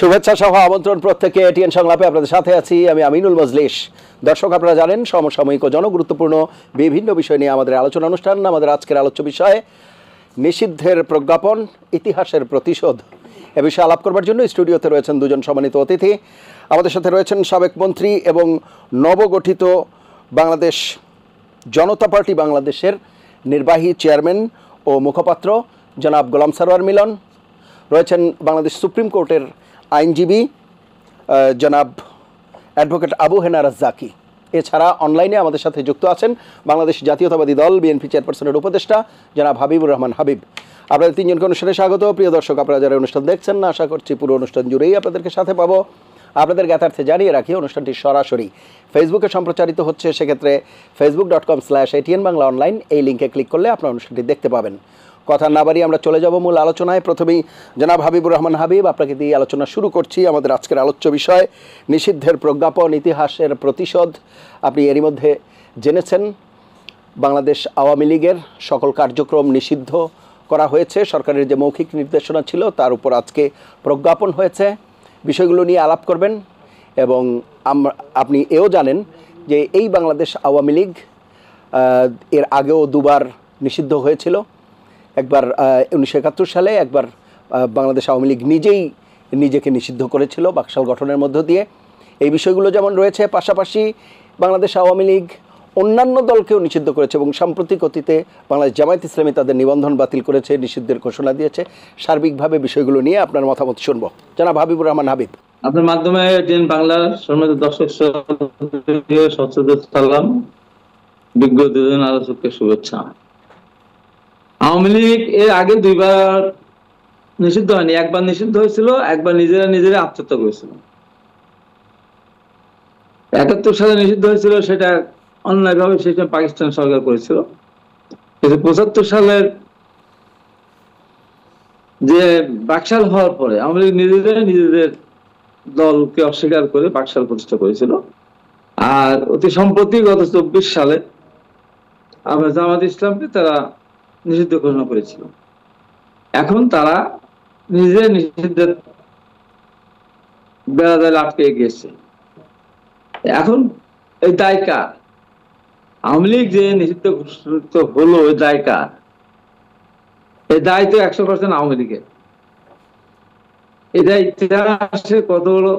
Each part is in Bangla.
শুভেচ্ছা সহ আমন্ত্রণ প্রত্যেককে এটিএন সংলাপে আপনাদের সাথে আছি আমি আমিনুল মজলিস। দর্শক, আপনারা জানেন সমসাময়িক ও জনগুরুত্বপূর্ণ বিভিন্ন বিষয় নিয়ে আমাদের আলোচনা অনুষ্ঠান। আমাদের আজকের আলোচ্য বিষয় নিষিদ্ধের প্রজ্ঞাপন, ইতিহাসের প্রতিশোধ। এ বিষয়ে আলাপ করবার জন্য স্টুডিওতে রয়েছেন দুজন সম্মানিত অতিথি। আমাদের সাথে রয়েছেন সাবেক মন্ত্রী এবং নবগঠিত বাংলাদেশ জনতা পার্টি বাংলাদেশের নির্বাহী চেয়ারম্যান ও মুখপাত্র জনাব গোলাম সারোয়ার মিলন। রয়েছেন বাংলাদেশ সুপ্রিম কোর্টের আইনজীবী জনাব অ্যাডভোকেট আবু হেনা রাজ্জাকি। এছাড়া অনলাইনে আমাদের সাথে যুক্ত আছেন বাংলাদেশ জাতীয়তাবাদী দল বিএনপি চেয়ারপারসনের উপদেষ্টা জনাব হাবিবুর রহমান হাবিব। আপনাদের তিনজনকে অনুষ্ঠানে স্বাগত। প্রিয় দর্শক, আপনারা যারা অনুষ্ঠান দেখছেন না, আশা করছি পুরো অনুষ্ঠান জুড়েই আপনাদেরকে সাথে পাবো। আপনাদের জ্ঞাতার্থে জানিয়ে রাখি, অনুষ্ঠানটি সরাসরি ফেসবুকে সম্প্রচারিত হচ্ছে। সেক্ষেত্রে facebook.com/ATN বাংলা অনলাইন এই লিঙ্কে ক্লিক করলে আপনারা অনুষ্ঠানটি দেখতে পাবেন। কথা না বাড়িয়ে আমরা চলে যাব মূল আলোচনায়। প্রথমেই জনাব হাবিবুর রহমান হাবিব, আপনাকে দিয়ে আলোচনা শুরু করছি। আমাদের আজকের আলোচ্য বিষয় নিষিদ্ধের প্রজ্ঞাপন, ইতিহাসের প্রতিশোধ। আপনি এরই মধ্যে জেনেছেন বাংলাদেশ আওয়ামী লীগের সকল কার্যক্রম নিষিদ্ধ করা হয়েছে। সরকারের যে মৌখিক নির্দেশনা ছিল তার উপর আজকে প্রজ্ঞাপন হয়েছে। বিষয়গুলো নিয়ে আলাপ করবেন এবং আপনি এও জানেন যে এই বাংলাদেশ আওয়ামী লীগ এর আগেও দুবার নিষিদ্ধ হয়েছিল। একবার 1971 সালে, একবার বাংলাদেশ আওয়ামী লীগ নিজেকে নিষিদ্ধ করেছিল বাকশাল গঠনের মধ্য দিয়ে। এই বিষয়গুলো যেমন রয়েছে, পাশাপাশি বাংলাদেশ আওয়ামী লীগ অন্যান্য দলকেও নিষিদ্ধ করেছে এবং সাম্প্রতিক অতীতে বাংলাদেশ জামায়াত ইসলামী তাদের নিবন্ধন বাতিল করেছে, নিষিদ্ধের ঘোষণা দিয়েছে। সার্বিকভাবে বিষয়গুলো নিয়ে আপনার মতামত শুনবো। জনাব হাবিবুর রহমান হাবিব, আপনার মাধ্যমে এটিএন বাংলার সম্মানিত দর্শক সালাম, বিজ্ঞ দুজন আলোচককে শুভেচ্ছা। আওয়ামী লীগ এর আগে দুইবার নিষিদ্ধ হয়নি, একবার নিষিদ্ধ হয়েছিল, একবার নিজেরা আত্মহত্যা করেছিল। 71 সালে নিষিদ্ধ হয়েছিল, সেটা অন্যায়ভাবে সেটা পাকিস্তান সরকার করেছিল। 75 সালের যে বাকশাল হওয়ার পরে আওয়ামী লীগ নিজেদের দলকে অস্বীকার করে বাকশাল প্রতিষ্ঠা করেছিল। আর অতি সম্প্রতি গত 24 সালে আমরা জামাত ইসলামকে তারা নিষিদ্ধ ঘোষণা করেছিল। এখন তারা নিষিদ্ধের বেড়াজালে আটকে গিয়েছে। এখন এই দায় কার? আওয়ামী লীগ যে নিষিদ্ধ ঘোষিত হলো, এই দায় কার? এই দায় তো 100% আওয়ামী লীগের। এটা ইতিহাসে কত বড়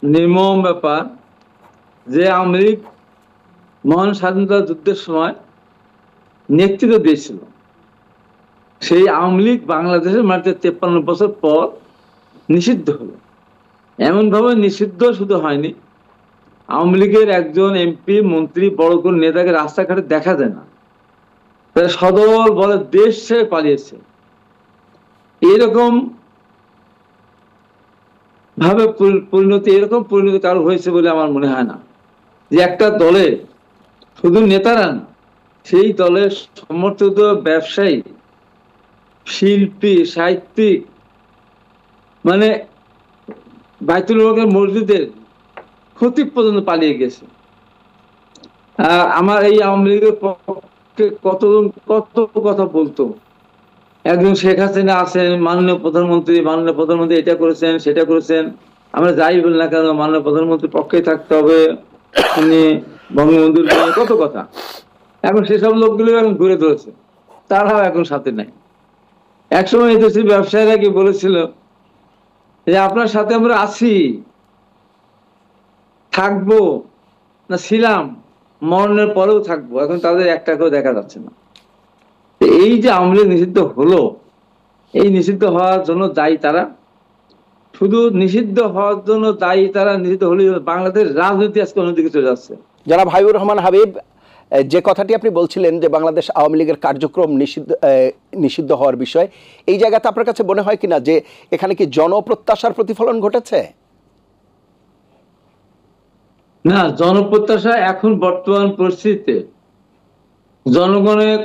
নির্মম ব্যাপার যে আওয়ামী লীগ মহান স্বাধীনতা যুদ্ধের সময় নেতৃত্ব দিয়েছিল। সেই আওয়ামী লীগ বাংলাদেশের মাটিতে 53 বছর পর নিষিদ্ধ হলো। এমন ভাবে নিষিদ্ধ শুধু হয়নি, আওয়ামী লীগের একজন এমপি, মন্ত্রী, বড় কোন নেতাকে রাস্তাঘাটে দেখা যায় না। তারা সদল বলে দেশ ছেড়ে পালিয়েছে। এরকম ভাবে এরকম পরিণতি কারো হয়েছে বলে আমার মনে হয় না। যে একটা দলে শুধু নেতারা না, সেই দলের সমর্থিত ব্যবসায়ী, শিল্পী, সাহিত্যিক, মানে বাইতুল মুকাররমের মসজিদের খতিব পর্যন্ত পালিয়ে গেছে। আমার এই আওয়ামী লীগের পক্ষে কত কথা বলতো। একজন শেখ হাসিনা আছেন, মাননীয় প্রধানমন্ত্রী এটা করেছেন, সেটা করেছেন। আমরা যাই বলি না কেন, মাননীয় প্রধানমন্ত্রীর পক্ষেই থাকতে হবে, উনি বঙ্গবন্ধুর কত কথা। এখন সেসব লোকগুলো এখন ঘুরে ধরেছে, তারাও এখন সাথে নাই। একসময় এদেশের ব্যবসায়ীরা কি বলেছিল যে আপনার সাথে আমরা আছি, থাকবো না, ছিলাম, মরণের পরেও থাকবো। এখন তাদের একটাকেও দেখা যাচ্ছে না। এই যে আওয়ামী লীগ নিষিদ্ধ হলো, এই নিষিদ্ধ হওয়ার জন্য দায়ী তারা। শুধু নিষিদ্ধ হওয়ার জন্য দায়ী তারা নিষিদ্ধ হলে বাংলাদেশ রাজনীতি আজকে অন্যদিকে চলে যাচ্ছে। জনাব হাবিবুর রহমান হাবিব, যে কথাটি আপনি বলছিলেন যে বাংলাদেশ আওয়ামী লীগের কার্যক্রম নিষিদ্ধ হওয়ার বিষয়, এই জায়গাতে আপনার কাছে মনে হয় কিনা যে এখানে কি জনপ্রত্যাশার প্রতিফলন ঘটেছে? না, জনপ্রত্যাশা এখন বর্তমান পরিস্থিতিতে জনগণের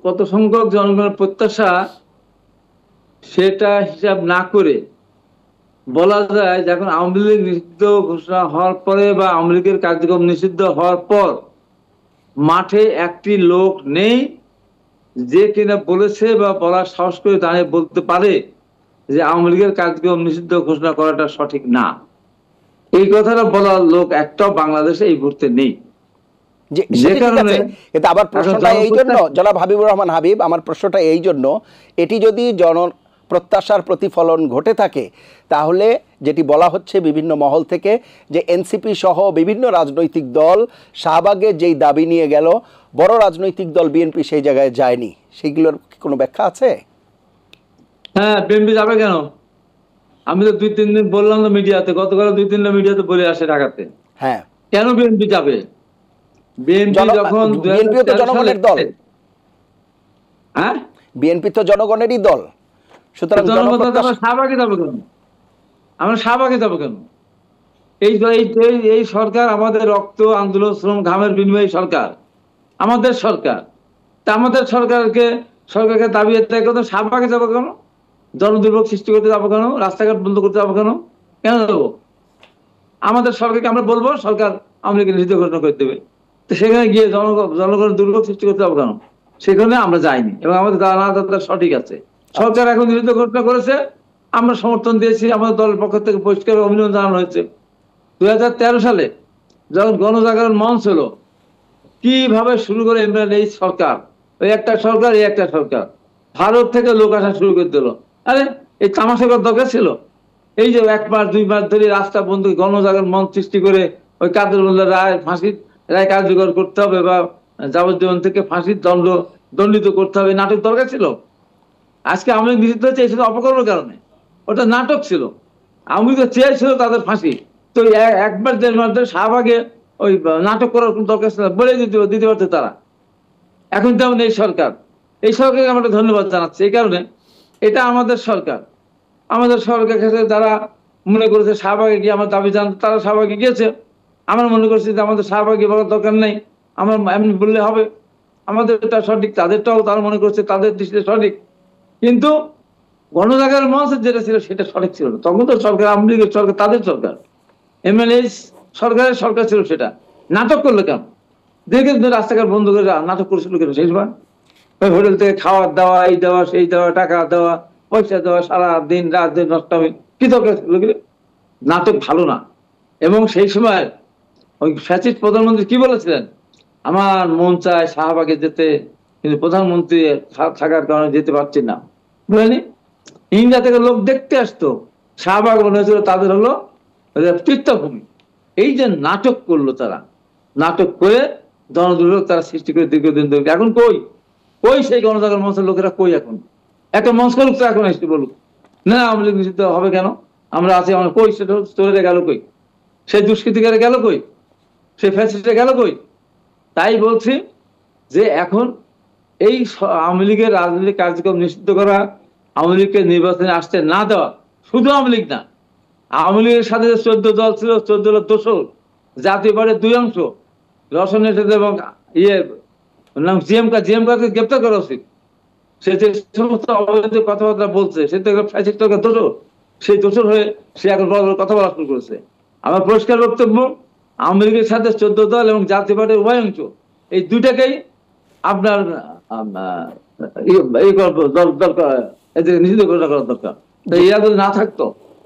কত সংখ্যক জনগণের প্রত্যাশা, সেটা হিসাব না করে বলা যায় যখন আওয়ামী লীগ নিষিদ্ধ ঘোষণা হওয়ার পরে বা আওয়ামী লীগের কার্যক্রম নিষিদ্ধ হওয়ার পর মাঠে একটি লোক নেই যে কিনা বলেছে বা বলার সাহস করে দাঁড়িয়ে বলতে পারে যে আওয়ামী লীগের কার্যক্রম নিষিদ্ধ ঘোষণা করাটা সঠিক না, এই কথাটা বলার লোক একটাও বাংলাদেশে এই মুহূর্তে নেই। যে যে সেটা ঠিক কারণে আছে, কিন্তু আবার প্রশ্নটা এই জন্য, জনাব হাবিবুর রহমান হাবিব, আমার প্রশ্নটা এই জন্য, এটি যদি প্রত্যাশার প্রতিফলন ঘটে থাকে, তাহলে যেটি বলা হচ্ছে বিভিন্ন মহল থেকে যে এনসিপি সহ বিভিন্ন রাজনৈতিক দল শাহবাগে যেই দাবি নিয়ে গেল, বড় রাজনৈতিক দল বিএনপি সেই জায়গায় যায়নি, সেইগুলোর কি কোনো ব্যাখ্যা আছে? হ্যাঁ, বিএনপি যাবে কেন? আমি তো 2-3 দিন বললাম তো মিডিয়াতে, গতকাল 2-3টা মিডিয়াতে বলে আসে ঢাকাতে। হ্যাঁ, কেন বিএনপি যাবে? বিএনপি যখন বিএনপি তো জনগণের দল। হ্যাঁ, বিএনপি তো জনগণেরই দল, সুতরাং শাহবাগে যাবে কেন? আমরা শাহবাগে যাবো কেন? এই এই সরকার আমাদের রক্ত, আন্দোলন, শ্রম, ঘামের বিনিময়ে সরকার, আমাদের সরকার। তা আমাদের সরকারকে দাবি শাহবাগে যাবো কেন? জনদুর্ভোগ সৃষ্টি করতে যাবো কেন? রাস্তাঘাট বন্ধ করতে যাবো কেন? কেন যাবো? আমাদের সরকারকে আমরা বলবো সরকার আওয়ামী লীগের নিষিদ্ধ ঘোষণা করে দেবে, তো সেখানে গিয়ে জনগণের দুর্ভোগ সৃষ্টি করতে যাবো কেন? সেখানে আমরা যাইনি, এবং আমাদের দাঁড়া সঠিক আছে। সরকার এখন নিষিদ্ধ ঘোষণা করেছে, আমরা সমর্থন দিয়েছি, আমাদের দলের পক্ষ থেকে পরিষ্কার অভিনন্দন জানানো হয়েছে। 2013 সালে যখন গণজাগরণ মঞ্চ হলো, কিভাবে শুরু করে ইমরান এই সরকার, ওই একটা সরকার, এই একটা সরকার, ভারত থেকে লোক আসা শুরু করে দিল। আরে এই তামাশা করার দরকার ছিল? এই যে 1 মাস 2 মাস ধরে রাস্তা বন্ধ, গণজাগরণ মঞ্চ সৃষ্টি করে ওই কাদের মোল্লার ফাঁসির রায় কার্যকর করতে হবে বা যাবজ্জীবন থেকে ফাঁসির দণ্ডিত করতে হবে, নাটক দরকার ছিল? আজকে আওয়ামী লীগ নিষিদ্ধ হচ্ছে এই শুধু অপকর্মের কারণে, ওটা নাটক ছিল। আওয়ামী লীগ চেয়েছিল তাদের ফাঁসি, তো 1 মাস 1.5 মাস ধরে শাহবাগে ওই নাটক করার কোন দরকার ছিল? বলে দিতে পারতো তারা। এখন তেমন এই সরকারকে আমরা ধন্যবাদ জানাচ্ছি এই কারণে, এটা আমাদের সরকার। আমাদের সরকার কাছে যারা মনে করেছে শাহবাগে গিয়ে আমার দাবি জানাতে, তারা শাহবাগে গিয়েছে। আমরা মনে করছি যে আমাদের শাহবাগে বলার দরকার নেই, আমরা এমনি বললে হবে, আমাদেরটা সঠিক, তাদেরটাও তারা মনে করছে তাদের দৃষ্টিতে সঠিক। কিন্তু গণজাগরণ মঞ্চ যেটা ছিল সেটা সঠিক ছিল না। তখন তো সরকার, আওয়ামী লীগের সরকার, তাদের সরকার, এমএলএ সরকারের সরকার ছিল। সেটা নাটক করলো কেন? দেখে রাস্তাঘাট বন্ধ করে নাটক করেছিল কেন সেই সময়? হোটেল থেকে খাওয়ার দেওয়া, এই দেওয়া সেই দেওয়া, টাকা দেওয়া, পয়সা দেওয়া, সারা দিন রাত দিন নষ্ট হবে, কি দরকার ছিল? নাটক ভালো না। এবং সেই সময় ওই ফ্যাসিস্ট প্রধানমন্ত্রী কি বলেছিলেন? আমার মন চায় শাহবাগে যেতে, কিন্তু প্রধানমন্ত্রী থাকার কারণে যেতে পারছি না, বুঝলেনি? ইন্ডিয়া থেকে লোক দেখতে আসতো, শাহবাগ মনে হয়েছিল তাদের হলো তীর্থভূমি। এই যে নাটক করলো তারা, নাটক করে জনদুর্ভোগ তারা সৃষ্টি করে দীর্ঘদিন ধরে। এখন কই সেই গণজাগরণ মঞ্চের লোকেরা? কই এখন? একটা মঞ্চ করুক তো, এখন এসে বলুক না আওয়ামী লীগ নিষিদ্ধ হবে কেন, আমরা আছি, আমরা কই? সেটা চলে গেল কই? সেই দুষ্কৃতিকারে গেল কই? সেই ফ্যাসিস্টে গেল কই? তাই বলছি যে এখন এই আওয়ামী লীগের রাজনৈতিক কার্যক্রম নিষিদ্ধ করা, আওয়ামী লীগকে নির্বাচনে আসতে না দেওয়া, শুধু আওয়ামী লীগ না, আওয়ামী লীগের সাথে যে 14 দল ছিল, 14 দলের দোসর, জাতীয় পার্টির 2 অংশ, রসনের এবং নাম জিএমকে গ্রেপ্তার করা উচিত। সে যে সমস্ত অবৈধ কথাবার্তা বলছে, সে তো ফ্যাসিস্ট দোষর, সেই দোষর হয়ে সে এখন বড় বড় কথা বলা শুরু করেছে। আমার পরিষ্কার বক্তব্য, আওয়ামী লীগের সাথে 14 দল এবং জাতীয় পার্টির উভয় অংশ, এই দুইটাকেই আপনার এদের নিষিদ্ধ ঘোষণা করা দরকার। তো এরা যদি না থাকতো,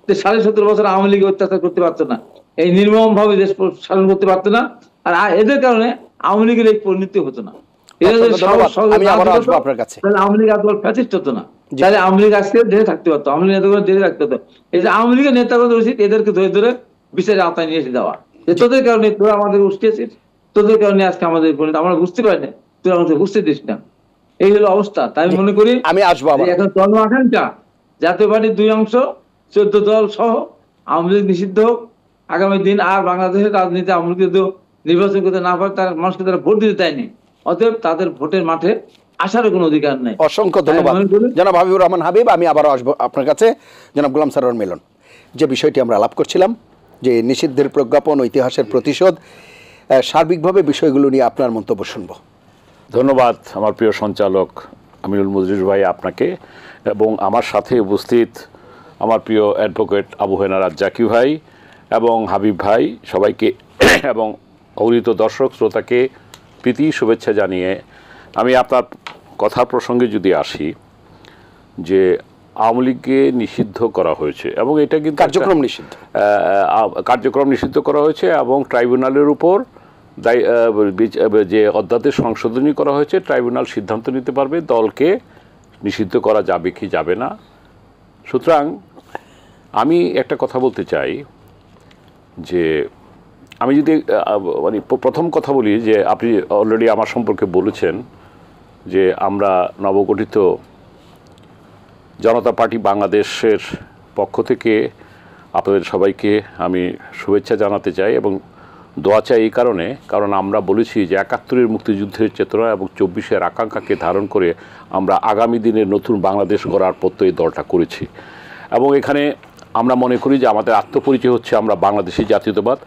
17.5 বছর আওয়ামী লীগ অত্যাচার করতে পারতো না, এই নির্মম ভাবে দেশ শাসন করতে পারতো না, আর এদের কারণে আওয়ামী লীগের এই পরিণতি হতো না। আওয়ামী লীগ এত ফ্যাসিস্ট হতো না, তাহলে আওয়ামী লীগ আজকে দেশে থাকতে পারতো, আওয়ামী লীগ নেতাগুলো দেশে থাকতে হতো। এই যে আওয়ামী লীগের নেতাগুলো উচিত এদেরকে ধরে ধরে বিচারের আওতায় নিয়ে এসে দেওয়া, যে তোদের কারণে তোরা আমাদের উস্কেছিস, তোদের কারণে আজকে আমাদের পরিণতি আমরা বুঝতে পারি না, তোরা আমাদের বুঝতে দিস না। এই হলো অবস্থা। তাই আমি মনে করি আমি আসবো এখন জন্ম আকাঙ্ক্ষা, জাতীয় পার্টির 2 অংশ, 14 দল সহ আওয়ামী লীগ নিষিদ্ধ হোক। আগামী দিন আর বাংলাদেশের রাজনীতি আওয়ামী লীগ নির্বাচন করতে না পারে, তার মানুষকে তারা ভোট দিতে দেয়নি, অতএব তাদের ভোটের মাঠে আসারও কোনো অধিকার নেই। অসংখ্য ধন্যবাদ জনাব হাবিবুর রহমান হাবিব। আমি আবারও আসবো আপনার কাছে। জনাব গোলাম সারোয়ার মিলন, যে বিষয়টি আমরা আলাপ করছিলাম, যে নিষিদ্ধের প্রজ্ঞাপন, ইতিহাসের প্রতিশোধ, সার্বিকভাবে বিষয়গুলো নিয়ে আপনার মন্তব্য শুনবো। ধন্যবাদ আমার প্রিয় সঞ্চালক আমিনুল মজলিস ভাই আপনাকে, এবং আমার সাথে উপস্থিত আমার প্রিয় অ্যাডভোকেট আবু হেনা রাজ্জাকি ভাই এবং হাবিব ভাই, সবাইকে এবং অগণিত দর্শক শ্রোতাকে প্রীতি শুভেচ্ছা জানিয়ে আমি আপনার কথার প্রসঙ্গে যদি আসি, যে আওয়ামী লীগকে নিষিদ্ধ করা হয়েছে এবং এটা কিন্তু কার্যক্রম নিষিদ্ধ কার্যক্রম নিষিদ্ধ করা হয়েছে এবং ট্রাইব্যুনালের উপর যে অধ্যাদেশ সংশোধনী করা হয়েছে, ট্রাইব্যুনাল সিদ্ধান্ত নিতে পারবে দলকে নিষিদ্ধ করা যাবে কি যাবে না। সুতরাং আমি একটা কথা বলতে চাই যে আমি যদি মানে প্রথম কথা বলি যে আপনি অলরেডি আমার সম্পর্কে বলেছেন যে আমরা নবগঠিত জনতা পার্টি বাংলাদেশের পক্ষ থেকে আপনাদের সবাইকে আমি শুভেচ্ছা জানাতে চাই এবং দোয়া চাই এই কারণ আমরা বলেছি যে ৭১-এর মুক্তিযুদ্ধের চেতনা এবং ২৪-এর আকাঙ্ক্ষাকে ধারণ করে আমরা আগামী দিনের নতুন বাংলাদেশ গড়ার প্রত্যয় দলটা করেছি এবং এখানে আমরা মনে করি যে আমাদের আত্মপরিচয় হচ্ছে আমরা বাংলাদেশি জাতীয়তাবাদ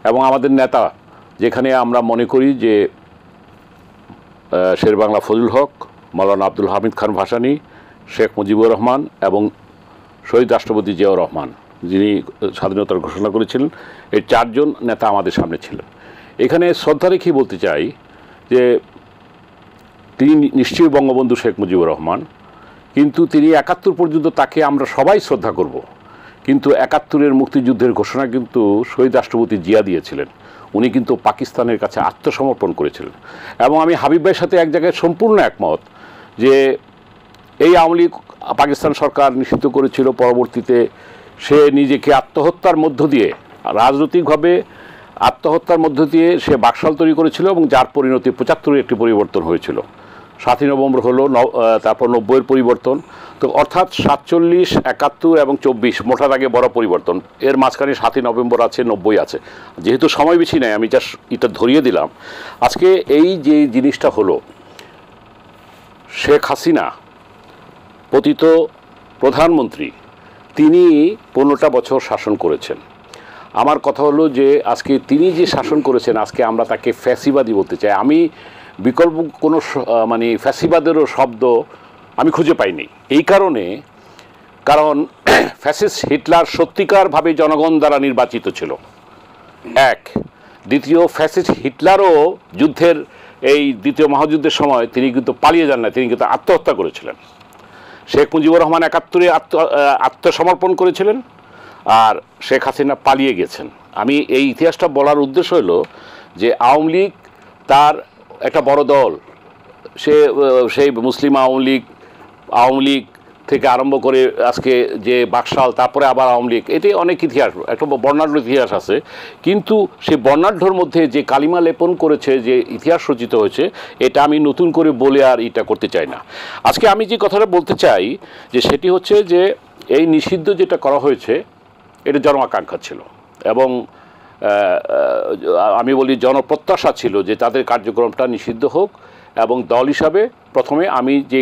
এবং আমাদের নেতা যেখানে আমরা মনে করি যে শেরবাংলা ফজলুল হক, মাওলানা আব্দুল হামিদ খান ভাসানী, শেখ মুজিবুর রহমান এবং শহীদ রাষ্ট্রপতি জিয়াউর রহমান যিনি স্বাধীনতার ঘোষণা করেছিলেন, এই ৪ জন নেতা আমাদের সামনে ছিলেন। এখানে শ্রদ্ধা রেখেই বলতে চাই যে তিনি নিশ্চয়ই বঙ্গবন্ধু শেখ মুজিবুর রহমান, কিন্তু তিনি ৭১ পর্যন্ত তাকে আমরা সবাই শ্রদ্ধা করব, কিন্তু ৭১-এর মুক্তিযুদ্ধের ঘোষণা কিন্তু শহীদ রাষ্ট্রপতি জিয়া দিয়েছিলেন। উনি কিন্তু পাকিস্তানের কাছে আত্মসমর্পণ করেছিলেন এবং আমি হাবিব ভাইয়ের সাথে এক জায়গায় সম্পূর্ণ একমত যে এই আওয়ামী লীগ পাকিস্তান সরকার নিষিদ্ধ করেছিল, পরবর্তীতে সে নিজেকে আত্মহত্যার মধ্য দিয়ে রাজনৈতিকভাবে আত্মহত্যার মধ্য দিয়ে সে বাকশাল তৈরি করেছিল এবং যার পরিণতি ৭৫-এর একটি পরিবর্তন হয়েছিল। ৭ই নভেম্বর হলো, তারপর ৯০-এর পরিবর্তন, তো অর্থাৎ ৪৭, ৭১ এবং ২৪ মোটার আগে বড় পরিবর্তন, এর মাঝখানে ৭ই নভেম্বর আছে, ৯০ আছে। যেহেতু সময় বেশি নেই আমি জাস্ট এটা ধরিয়ে দিলাম। আজকে এই যে জিনিসটা হলো, শেখ হাসিনা পতিত প্রধানমন্ত্রী, তিনি ১৫টা বছর শাসন করেছেন। আমার কথা হলো যে আজকে তিনি যে শাসন করেছেন, আজকে আমরা তাকে ফ্যাসিবাদী বলতে চাই। আমি বিকল্প কোনো মানে ফ্যাসিবাদেরও শব্দ আমি খুঁজে পাইনি এই কারণ ফ্যাসিস্ট হিটলার সত্যিকারভাবে জনগণ দ্বারা নির্বাচিত ছিল, এক। দ্বিতীয়, ফ্যাসিস্ট হিটলারও যুদ্ধের এই দ্বিতীয় মহাযুদ্ধের সময় তিনি কিন্তু পালিয়ে যান না, তিনি কিন্তু আত্মহত্যা করেছিলেন। শেখ মুজিবুর রহমান ৭১-এ আত্মসমর্পণ করেছিলেন আর শেখ হাসিনা পালিয়ে গেছেন। আমি এই ইতিহাসটা বলার উদ্দেশ্য হলো যে আওয়ামী লীগ তার একটা বড় দল, সেই মুসলিম আওয়ামী লীগ থেকে আরম্ভ করে আজকে যে বাকশাল, তারপরে আবার আওয়ামী লীগ, এটি অনেক ইতিহাস, একটা বর্ণাঢ্য ইতিহাস আছে। কিন্তু সেই বর্ণাঢ্যর মধ্যে যে কালিমা লেপন করেছে, যে ইতিহাস রচিত হয়েছে, এটা আমি নতুন করে বলে আর এটা করতে চাই না। আজকে আমি যে কথাটা বলতে চাই যে সেটি হচ্ছে যে এই নিষিদ্ধ যেটা করা হয়েছে এটা জনআকাঙ্ক্ষা ছিল এবং আমি বলি জনপ্রত্যাশা ছিল যে তাদের কার্যক্রমটা নিষিদ্ধ হোক এবং দল হিসাবে প্রথমে আমি যে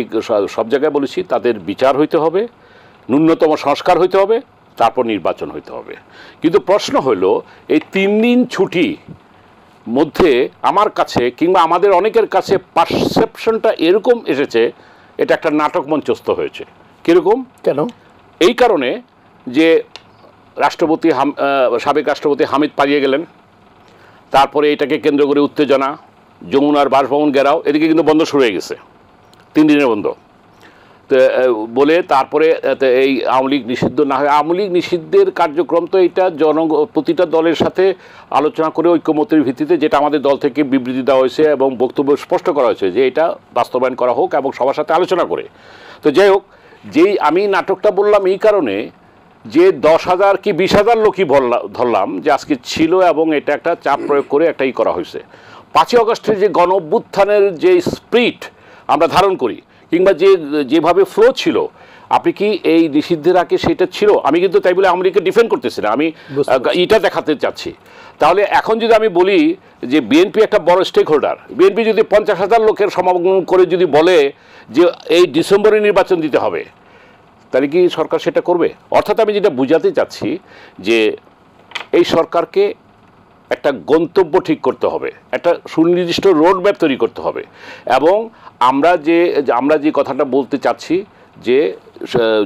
সব জায়গায় বলেছি তাদের বিচার হইতে হবে, ন্যূনতম সংস্কার হইতে হবে, তারপর নির্বাচন হইতে হবে। কিন্তু প্রশ্ন হলো এই ৩ দিন ছুটি মধ্যে আমার কাছে কিংবা আমাদের অনেকের কাছে পারসেপশনটা এরকম এসেছে এটা একটা নাটক মঞ্চস্থ হয়েছে। কীরকম? কেন? এই কারণে যে সাবেক রাষ্ট্রপতি হামিদ পালিয়ে গেলেন, তারপরে এটাকে কেন্দ্র করে উত্তেজনা, যমুনার বাসভবন ঘেরাও, এদিকে কিন্তু বন্ধ শুরু হয়ে গেছে, 3 দিনের বন্ধ তো বলে তারপরে এই আওয়ামী লীগ নিষিদ্ধ না হয়। আওয়ামী লীগ নিষিদ্ধের কার্যক্রম তো এটা প্রতিটা দলের সাথে আলোচনা করে ঐক্যমতের ভিত্তিতে, যেটা আমাদের দল থেকে বিবৃতি দেওয়া হয়েছে এবং বক্তব্য স্পষ্ট করা হয়েছে যে এটা বাস্তবায়ন করা হোক এবং সবার সাথে আলোচনা করে। তো যাই হোক, যেই আমি নাটকটা বললাম এই কারণে যে 10,000 কি 20,000 লোকই ধরলাম যে আজকে ছিল এবং এটা একটা চাপ প্রয়োগ করে একটাই করা হয়েছে। 5ই আগস্টের যে গণ অভ্যুত্থানের যে স্পিরিট আমরা ধারণ করি কিংবা যেভাবে ফ্লো ছিল, আপনি কি এই নিষিদ্ধের আগে সেটা ছিল? আমি কিন্তু তাই বলে আওয়ামী লীগকে ডিফেন্ড করতেছি না, আমি এটা দেখাতে চাচ্ছি। তাহলে এখন যদি আমি বলি যে বিএনপি একটা বড় স্টেক হোল্ডার, বিএনপি যদি 50,000 লোকের সমাগম করে যদি বলে যে এই ডিসেম্বরে নির্বাচন দিতে হবে, তাহলে কি সরকার সেটা করবে? অর্থাৎ আমি যেটা বুঝাতে চাচ্ছি যে এই সরকারকে একটা গন্তব্য ঠিক করতে হবে, একটা সুনির্দিষ্ট রোড ম্যাপ তৈরি করতে হবে এবং আমরা যে কথাটা বলতে চাচ্ছি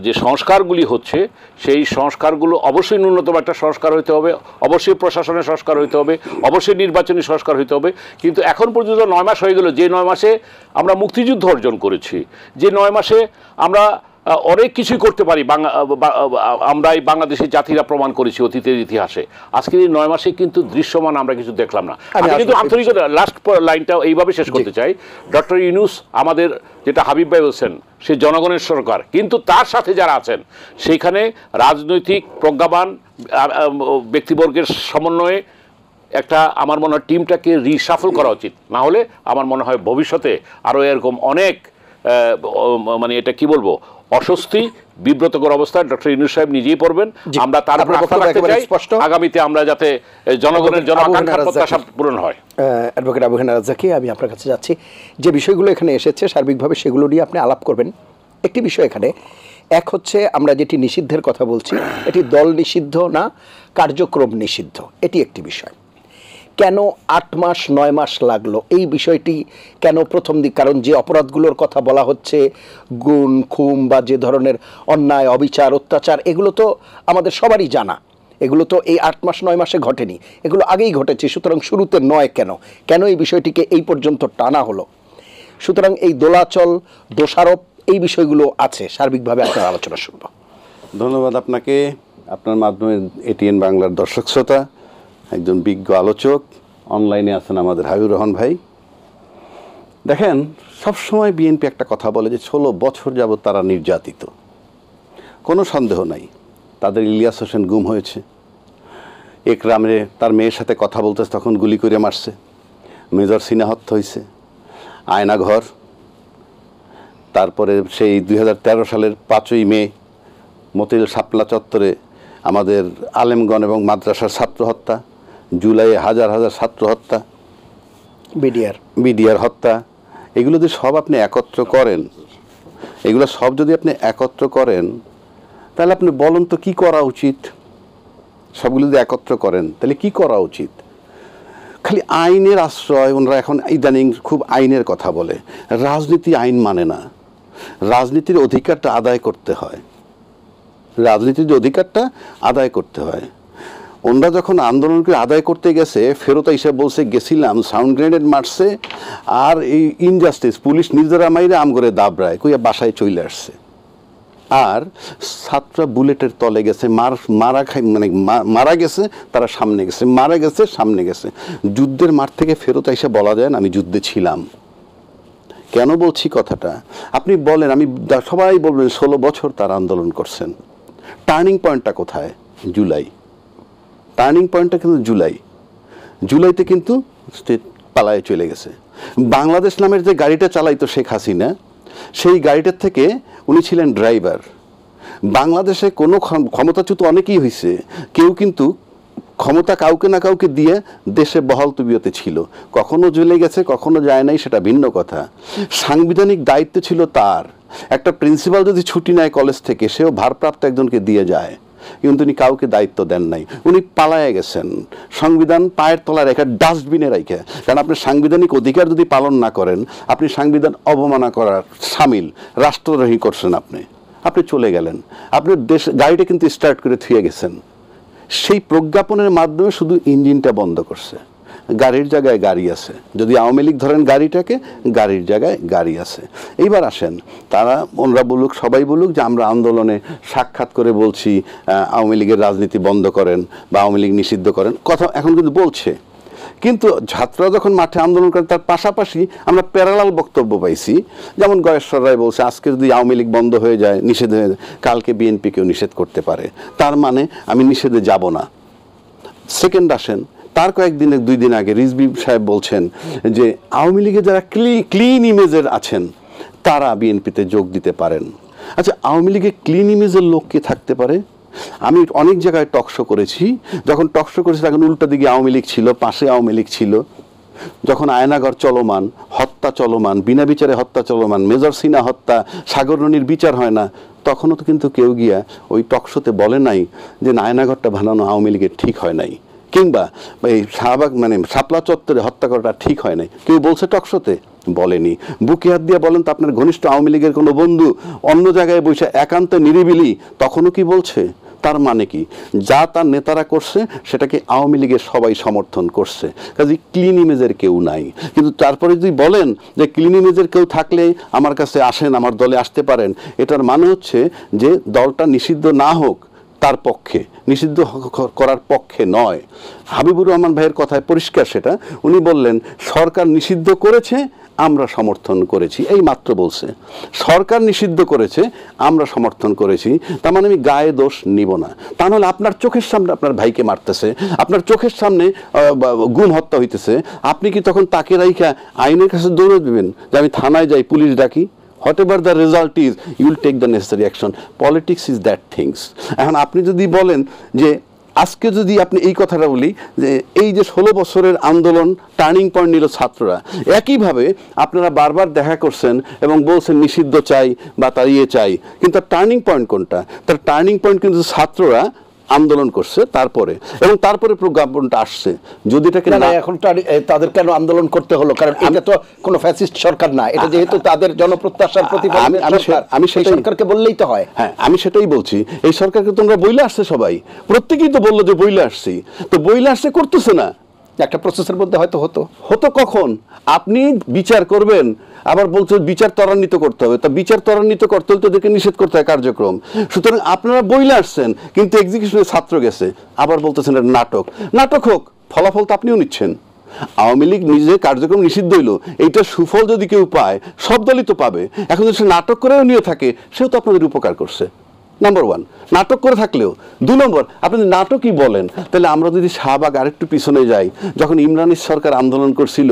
যে সংস্কারগুলি হচ্ছে সেই সংস্কারগুলো অবশ্যই ন্যূনতম একটা সংস্কার হইতে হবে, অবশ্যই প্রশাসনের সংস্কার হইতে হবে, অবশ্যই নির্বাচনী সংস্কার হইতে হবে। কিন্তু এখন পর্যন্ত 9 মাস হয়ে গেল, যে 9 মাসে আমরা মুক্তিযুদ্ধ অর্জন করেছি, যে 9 মাসে আমরা অনেক কিছুই করতে পারি। আমরা এই বাংলাদেশের জাতিরা প্রমাণ করেছি অতীতের ইতিহাসে। আজকের এই 9 মাসে কিন্তু দৃশ্যমান আমরা কিছু দেখলাম না। আমি কিন্তু আন্তরিকতা লাস্ট লাইনটা এইভাবে শেষ করতে চাই, ডক্টর ইউনূস আমাদের, যেটা হাবিব ভাই বলছেন, সে জনগণের সরকার, কিন্তু তার সাথে যারা আছেন সেইখানে রাজনৈতিক প্রজ্ঞাবান ব্যক্তিবর্গের সমন্বয়ে একটা আমার মনে হয় টিমটাকে রিশাফল করা উচিত। না হলে আমার মনে হয় ভবিষ্যতে আরও এরকম অনেক মানে এটা কি বলবো, অস্বস্তি, বিব্রতকর অবস্থায় ডক্টর ইউনূস সাহেব নিজেই পড়বেন। আমরা তার উপর আস্থা রাখতে চাই, আগামীতে আমরা যাতে জনগণের জনআকাঙ্ক্ষা প্রত্যাশা পূরণ হয়। অ্যাডভোকেট আবু হেনা রাজ্জাকী, আমি আপনার কাছে যাচ্ছি। যে বিষয়গুলো এখানে এসেছে সার্বিকভাবে সেগুলো নিয়ে আপনি আলাপ করবেন। একটি বিষয় এখানে, এক হচ্ছে আমরা যেটি নিষিদ্ধের কথা বলছি, এটি দল নিষিদ্ধ না কার্যক্রম নিষিদ্ধ, এটি একটি বিষয়। কেন 8 মাস 9 মাস লাগলো এই বিষয়টি কেন প্রথম দিক? কারণ যে অপরাধগুলোর কথা বলা হচ্ছে, গুম খুম বা যে ধরনের অন্যায় অবিচার অত্যাচার, এগুলো তো আমাদের সবারই জানা, এগুলো তো এই 8 মাস 9 মাসে ঘটেনি, এগুলো আগেই ঘটেছে। সুতরাং শুরুতে নয় কেন, কেন এই বিষয়টিকে এই পর্যন্ত টানা হলো? সুতরাং এই দোলাচল দোষারোপ এই বিষয়গুলো আছে, সার্বিকভাবে আপনার আলোচনা শুনব। ধন্যবাদ আপনাকে, আপনার মাধ্যমে এটিএন বাংলার দর্শক শ্রোতা, একজন বিজ্ঞ আলোচক, অনলাইনে আছেন আমাদের হাবিবুর রহমান ভাই। দেখেন, সবসময় বিএনপি একটা কথা বলে যে 16 বছর যাবৎ তারা নির্যাতিত। কোনো সন্দেহ নাই তাদের ইলিয়াস হোসেন গুম হয়েছে, একরামে তার মেয়ের সাথে কথা বলতেছে তখন গুলি করে মারছে, মেজর সিনহা হত্যা হয়েছে, আয়নাঘর, তারপরে সেই 2013 সালের 5ই মে মতিল শাপলা চত্বরে আমাদের আলেমগণ এবং মাদ্রাসার ছাত্র হত্যা, জুলাইয়ে হাজার হাজার ছাত্র হত্যা, বিডিআর হত্যা, এগুলো যদি সব আপনি একত্র করেন, এগুলো সব যদি আপনি একত্র করেন তাহলে আপনি বলুন তো কী করা উচিত? সবগুলো যদি একত্র করেন তাহলে কি করা উচিত? খালি আইনের আশ্রয়, ওনারা এখন ইদানিং খুব আইনের কথা বলে। রাজনীতি আইন মানে না, রাজনীতির অধিকারটা আদায় করতে হয়, রাজনীতির অধিকারটা আদায় করতে হয়। ওনারা যখন আন্দোলনকে আদায় করতে গেছে, ফেরত এসে বলছে গেছিলাম, সাউন্ড গ্রেনেড মারছে, আর এই ইনজাস্টিস পুলিশ নিজেরা মাইরে আম করে দাবড়ায় কইয়া বাসায় চলে আসছে। আর ছাত্ররা বুলেটের তলে গেছে, মারা গেছে, তারা সামনে গেছে, মারা গেছে, সামনে গেছে। যুদ্ধের মাঠ থেকে ফেরত এসে বলা যায় না আমি যুদ্ধে ছিলাম। কেন বলছি কথাটা? আপনি বলেন, আমি সবাই বলবেন 16 বছর তারা আন্দোলন করছেন। টার্নিং পয়েন্টটা কোথায়? জুলাই। টার্নিং পয়েন্টটা কিন্তু জুলাইতে কিন্তু পালায়ে চলে গেছে। বাংলাদেশ নামের যে গাড়িটা চালাইতো শেখ হাসিনা, সেই গাড়িটার থেকে উনি ছিলেন ড্রাইভার। বাংলাদেশে কোনো ক্ষমতাচ্যুত অনেকেই হয়েছে, কেউ কিন্তু ক্ষমতা কাউকে না কাউকে দিয়ে দেশে বহাল তবিয়তে ছিল, কখনো জ্বলে গেছে, কখনো যায় নাই, সেটা ভিন্ন কথা। সাংবিধানিক দায়িত্ব ছিল তার। একটা প্রিন্সিপাল যদি ছুটি নেয় কলেজ থেকে, সেও ভারপ্রাপ্ত একজনকে দিয়ে যায়, কিন্তু উনি কাউকে দায়িত্ব দেন নাই, উনি পালায়ে গেছেন। সংবিধান পায়ের তলায় রেখে ডাস্টবিনে রেখে, কারণ আপনি সাংবিধানিক অধিকার যদি পালন না করেন, আপনি সংবিধান অবমাননা করার সামিল, রাষ্ট্রদ্রোহী করছেন। আপনি চলে গেলেন, আপনি দেশ গাড়িটা কিন্তু স্টার্ট করে থুয়ে গেছেন। সেই প্রজ্ঞাপনের মাধ্যমে শুধু ইঞ্জিনটা বন্ধ করছে, গাড়ির জায়গায় গাড়ি আছে। যদি আওয়ামী লীগ ধরেন গাড়িটাকে, গাড়ির জায়গায় গাড়ি আছে। এইবার আসেন, তারা ওনরা বলুক, সবাই বলুক যে আমরা আন্দোলনে সাক্ষাৎ করে বলছি আওয়ামী লীগের রাজনীতি বন্ধ করেন বা আওয়ামী লীগ নিষিদ্ধ করেন, কথা এখন কিন্তু বলছে। কিন্তু ছাত্ররা যখন মাঠে আন্দোলন করেন, তার পাশাপাশি আমরা প্যারালাল বক্তব্য পাইছি। যেমন গয়েশ্বর রায় বলছে আজকে যদি আওয়ামী লীগ বন্ধ হয়ে যায়, নিষেধ হয়ে যায়, কালকে বিএনপিকেও নিষেধ করতে পারে, তার মানে আমি নিষেধে যাব না। সেকেন্ড আসেন, তার কয়েকদিন 2 দিন আগে রিজভী সাহেব বলছেন যে আওয়ামী লীগে যারা ক্লিন ইমেজের আছেন তারা বিএনপিতে যোগ দিতে পারেন। আচ্ছা, আওয়ামী লীগে ক্লিন ইমেজের লোক কে থাকতে পারে? আমি অনেক জায়গায় টকশো করেছি, যখন টকশো করেছি তখন উল্টা দিকে আওয়ামী লীগ ছিল, পাশে আওয়ামী লীগ ছিল। যখন আয়নাঘর চলমান, হত্যা চলমান, বিনা বিচারে হত্যা চলমান, মেজর সিনহা হত্যা, সাগররণীর বিচার হয় না, তখনও তো কিন্তু কেউ গিয়া ওই টকশোতে বলে নাই যে আয়নাঘরটা বানানো আওয়ামী লীগের ঠিক হয় নাই, কিংবা এই শাহবাগ শাপলা চত্বরে হত্যা করাটা ঠিক হয় নাই, কেউ বলছে টকশোতে? বলেনি। বুকে হাত দিয়ে বলেন তো আপনার ঘনিষ্ঠ আওয়ামী লীগের কোনো বন্ধু অন্য জায়গায় বসে একান্ত নিরিবিলি, তখনও কি বলছে? তার মানে কি, যা তার নেতারা করছে সেটাকে আওয়ামী লীগের সবাই সমর্থন করছে, কাজে ক্লিন ইমেজের কেউ নাই। কিন্তু তারপরে যদি বলেন যে ক্লিন ইমেজের কেউ থাকলে আমার কাছে আসেন, আমার দলে আসতে পারেন, এটার মানে হচ্ছে যে দলটা নিষিদ্ধ না হোক তার পক্ষে, নিষিদ্ধ করার পক্ষে নয়। হাবিবুর রহমান ভাইয়ের কথায় পরিষ্কার সেটা, উনি বললেন সরকার নিষিদ্ধ করেছে আমরা সমর্থন করেছি, এই মাত্র বলছে সরকার নিষিদ্ধ করেছে আমরা সমর্থন করেছি, তার মানে আমি গায়ে দোষ নিব না। তা নাহলে আপনার চোখের সামনে আপনার ভাইকে মারতেছে, আপনার চোখের সামনে গুম হত্যা হইতেছে, আপনি কি তখন তাকে রাইখা আইনের কাছে দৌড়ে দিবেন যে আমি থানায় যাই, পুলিশ ডাকি? whatever the result is, you will take the necessary action. Politics is that things. এখন আপনি যদি বলেন যে আজকে যদি আপনি এই কথাটা বলি যে এই যে 16 বছরের আন্দোলন টার্নিং পয়েন্ট নিল ছাত্ররা, একইভাবে আপনারা বারবার দেখা করছেন এবং বলছেন নিষিদ্ধ চাই বা তার চাই, কিন্তু তার টার্নিং পয়েন্ট কোনটা? তার টার্নিং পয়েন্ট কিন্তু ছাত্ররা আন্দোলন করছে তারপরে, এবং তারপরে প্রজ্ঞাপনটা আসছে। যদি এটাকে এখন তাদের কেন আন্দোলন করতে হলো? কারণ এটা তো কোনো ফ্যাসিস্ট সরকার না, এটা যেহেতু তাদের জনপ্রত্যাশার প্রতিফলন, আমি সেই সরকারকে বললেই তো হয়। হ্যাঁ, আমি সেটাই বলছি, এই সরকারকে তোমরা বইলে আসছে, সবাই প্রত্যেকেই তো বললো যে বইলে আসছি, তো বইলে আসছে করতেছে না। একটা প্রসেসের মধ্যে হয়তো হতো কখন? আপনি বিচার করবেন, আবার বলছে বিচার ত্বরান্বিত করতে হবে, তা বিচার ত্বরান্বিত করতে হলে তাদেরকে নিষেধ করতে হয় কার্যক্রম। সুতরাং আপনারা বইলে আসছেন কিন্তু এক্সিকিউশনে ছাত্র গেছে, আবার বলতেছেন এটা নাটক। নাটক হোক, ফলাফল তো আপনিও নিচ্ছেন। আওয়ামী লীগ নিজে কার্যক্রম নিষিদ্ধ হইল, এইটার সুফল যদি কেউ পায় সব দলই তো পাবে। এখন যদি সে নাটক করেও নিয়ে থাকে, সেও তো আপনাদের উপকার করছে। নাম্বার ওয়ান, নাটক করে থাকলেও। 2 নম্বর, আপনি নাটকই বলেন, তাহলে আমরা যদি শাহবাগ আরেকটু পিছনে যাই, যখন ইমরানের সরকার আন্দোলন করছিল,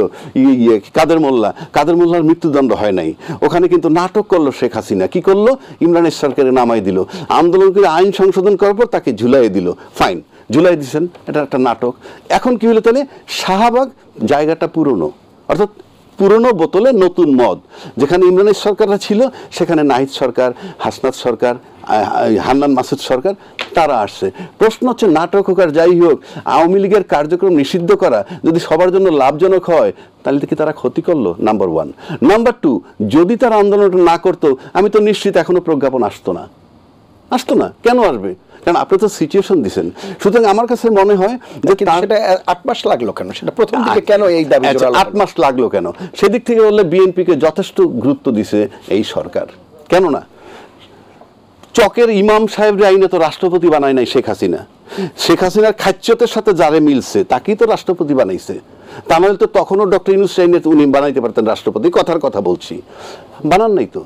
কাদের মোল্লার মৃত্যুদণ্ড হয় নাই, ওখানে কিন্তু নাটক করলো শেখ হাসিনা। কি করলো? ইমরানের সরকারে নামাই দিল, আন্দোলন করে আইন সংশোধন করার পর তাকে ঝুলাই দিল। ফাইন, ঝুলাই দিচ্ছেন, এটা একটা নাটক। এখন কি হলো তাহলে? শাহবাগ জায়গাটা পুরনো, অর্থাৎ পুরনো বোতলে নতুন মদ। যেখানে ইমরানের সরকাররা ছিল সেখানে নাহিদ সরকার, হাসনাত সরকার, হান্নান মাসুদ সরকার, তারা আসছে। প্রশ্ন হচ্ছে নাটক হোক আর যাই হোক, আওয়ামী লীগের কার্যক্রম নিষিদ্ধ করা যদি সবার জন্য লাভজনক হয়, তাহলে কি তারা ক্ষতি করলো? Number one. নাম্বার টু, যদি তারা আন্দোলনটা না করতো, আমি তো নিশ্চিত এখনো প্রজ্ঞাপন আসতো না। কেন আসবে? কারণ আপনি তো সিচুয়েশন দিচ্ছেন। সুতরাং আমার কাছে মনে হয় যে সেটা 8 মাস লাগলো কেন? সেটা প্রথম দিকে কেন এই দাবি? 8 মাস লাগলো কেন? সেদিক থেকে বললে বিএনপিকে যথেষ্ট গুরুত্ব দিছে এই সরকার। কেননা চকের ইমাম সাহেবের আইনে তো রাষ্ট্রপতি বানায় নাই শেখ হাসিনা। শেখ হাসিনার খাচ্যতের সাথে যারে মিলছে তাকেই তো রাষ্ট্রপতি বানাইছে। তা নাহলে তো তখনও ডক্টর ইউনূস আইনে উনি বানাইতে পারতেন রাষ্ট্রপতি, কথার কথা বলছি। বানান নাই তো।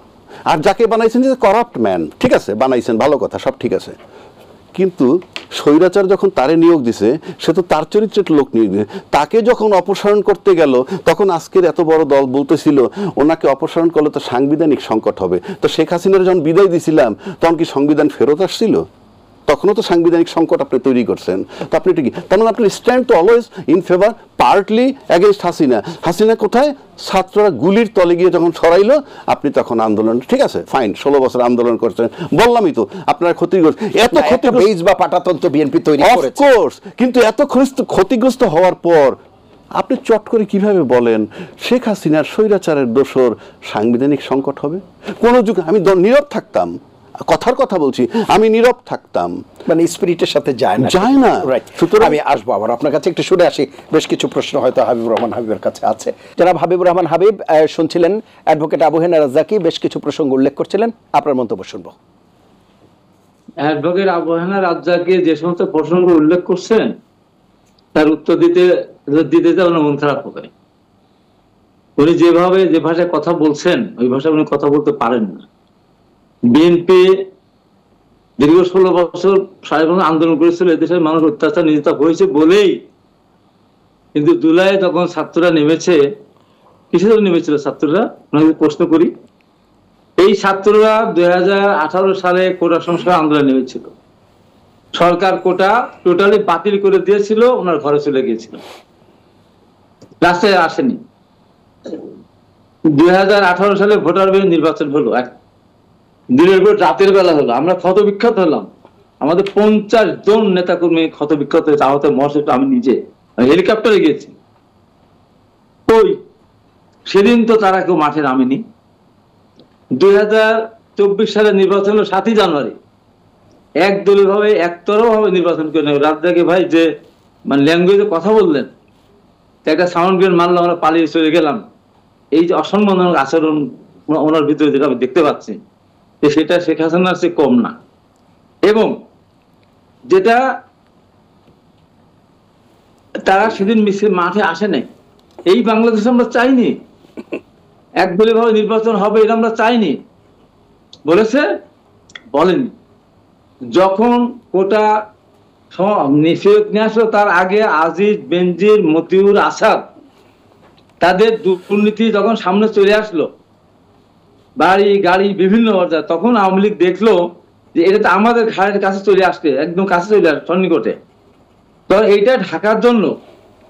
আর যাকে বানাইছেন যে করাপ্ট ম্যান, ঠিক আছে, বানাইছেন, ভালো কথা, সব ঠিক আছে, কিন্তু স্বৈরাচার যখন তারে নিয়োগ দিছে, সে তো তার চরিত্রের লোক নিয়োগ দিছে। তাকে যখন অপসারণ করতে গেল, তখন আজকের এত বড় দল বলতেছিল ওনাকে অপসারণ করলে তো সাংবিধানিক সংকট হবে। তো শেখ হাসিনার যখন বিদায় দিছিলাম, তখন কি সংবিধান ফেরত আসছিল? তখনও তো সাংবিধানিক সংকট আপনি তৈরি করছেন। তো আপনি ঠিকই, তার মানে আপনি স্ট্যান্ড তো always in favour, partly against Hasina. Hasina কোথায়? ছাত্ররা গুলির তলে গিয়ে যখন সরাইলো, আপনি তখন আন্দোলন, ঠিক আছে, ফাইন, 16 বছর আন্দোলন করছেন, বললামই তো আপনার ক্ষতিগ্রস্ত, এত ক্ষতিগ্রস্ত বা পাটাতন্ত্র বিএনপি তৈরি করেছে, অফকোর্স। কিন্তু এত ক্ষতিগ্রস্ত হওয়ার পর আপনি চট করে কিভাবে বলেন শেখ হাসিনার স্বৈরাচারের দোসর সাংবিধানিক সংকট হবে? কোন যুগে আমি নীরব থাকতাম, কথার কথা বলছি, আমি নীরব থাকতাম, মানে স্পিরিটের সাথে যায় না। রাইট। সুতরাং আমি আসবো আবার আপনার কাছে, একটু শুনে আসি। বেশ কিছু প্রশ্ন হয়তো হাবিবুর রহমান হাবিবের কাছে আছে। যারা হাবিবুর রহমান হাবিব শুনছিলেন, অ্যাডভোকেট আবু হেনা রাজ্জাকী বেশ কিছু প্রসঙ্গ উল্লেখ করছিলেন, আপনার মন্তব্য শুনবো। অ্যাডভোকেট আবু হেনা রাজ্জাকী যে সমস্ত প্রসঙ্গ উল্লেখ করছেন, তার উত্তর দিতে ওনার মন খারাপ হবে। উনি যে ভাষায় কথা বলছেন, ওই ভাষায় উনি কথা বলতে পারেন না। বিএনপি দীর্ঘ 16 বছর আন্দোলন করেছিল, এদেশের মানুষ অত্যাচার নির্যাতন হয়েছে বলেই কিন্তু জুলাই তখন ছাত্ররা নেমেছে। কিসের জন্য নেমেছিল ছাত্ররা? আপনাকে প্রশ্ন করি। এই ছাত্ররা 2018 সালে কোটা সংস্কার আন্দোলন নেমেছিল। সরকার কোটা টোটালি বাতিল করে দিয়েছিল, ওনার ঘরে চলে গিয়েছিল, রাস্তায় আসেনি। 2018 সালে ভোটার বিরোধী নির্বাচন হলো, দিনের পর রাতের বেলা হলো, আমরা ক্ষত বিক্ষত হলাম। আমাদের 50 জন নেতাকর্মী ক্ষত বিক্ষত হয়েছে, আহত মহাসচিব, আমি নিজে হেলিকপ্টারে গিয়েছি। ওই সেদিন তো তারা কেউ মাঠে নামেনি। 2024 সালে নির্বাচন হলো 7ই জানুয়ারি, একদলীয় ভাবে একতরফা ভাবে নির্বাচন করে নেবে। রাজ্জাকি ভাই যে মানে ল্যাঙ্গুয়েজে কথা বললেন, একটা সাউন্ড গ্রেড মারলো, আমরা পালিয়ে চলে গেলাম, এই যে অসম্মানজনক আচরণ ওনার ভিতরে যেটা আমি দেখতে পাচ্ছি, যে সেটা শেখ হাসিনার চেয়ে কম না। এবং যেটা তারা সেদিন মাঠে আসে নাই, এই বাংলাদেশ আমরা চাইনি, একদলীয় ভাবে নির্বাচন হবে এটা আমরা চাইনি বলেছে, বলেনি। যখন কোটা নিয়ে আসলো, তার আগে আজিজ, বেনজির, মতিউর, আসাদ তাদের দুর্নীতি যখন সামনে চলে আসলো, বাড়ি গাড়ি বিভিন্ন পর্যায়ে, তখন আওয়ামী লীগ দেখলো যে এটা তো আমাদের ঘাড়ের কাছে চলে আসছে, একদম কাছে চলে আসছে, সন্নিকটে। তখন এইটা ঢাকার জন্য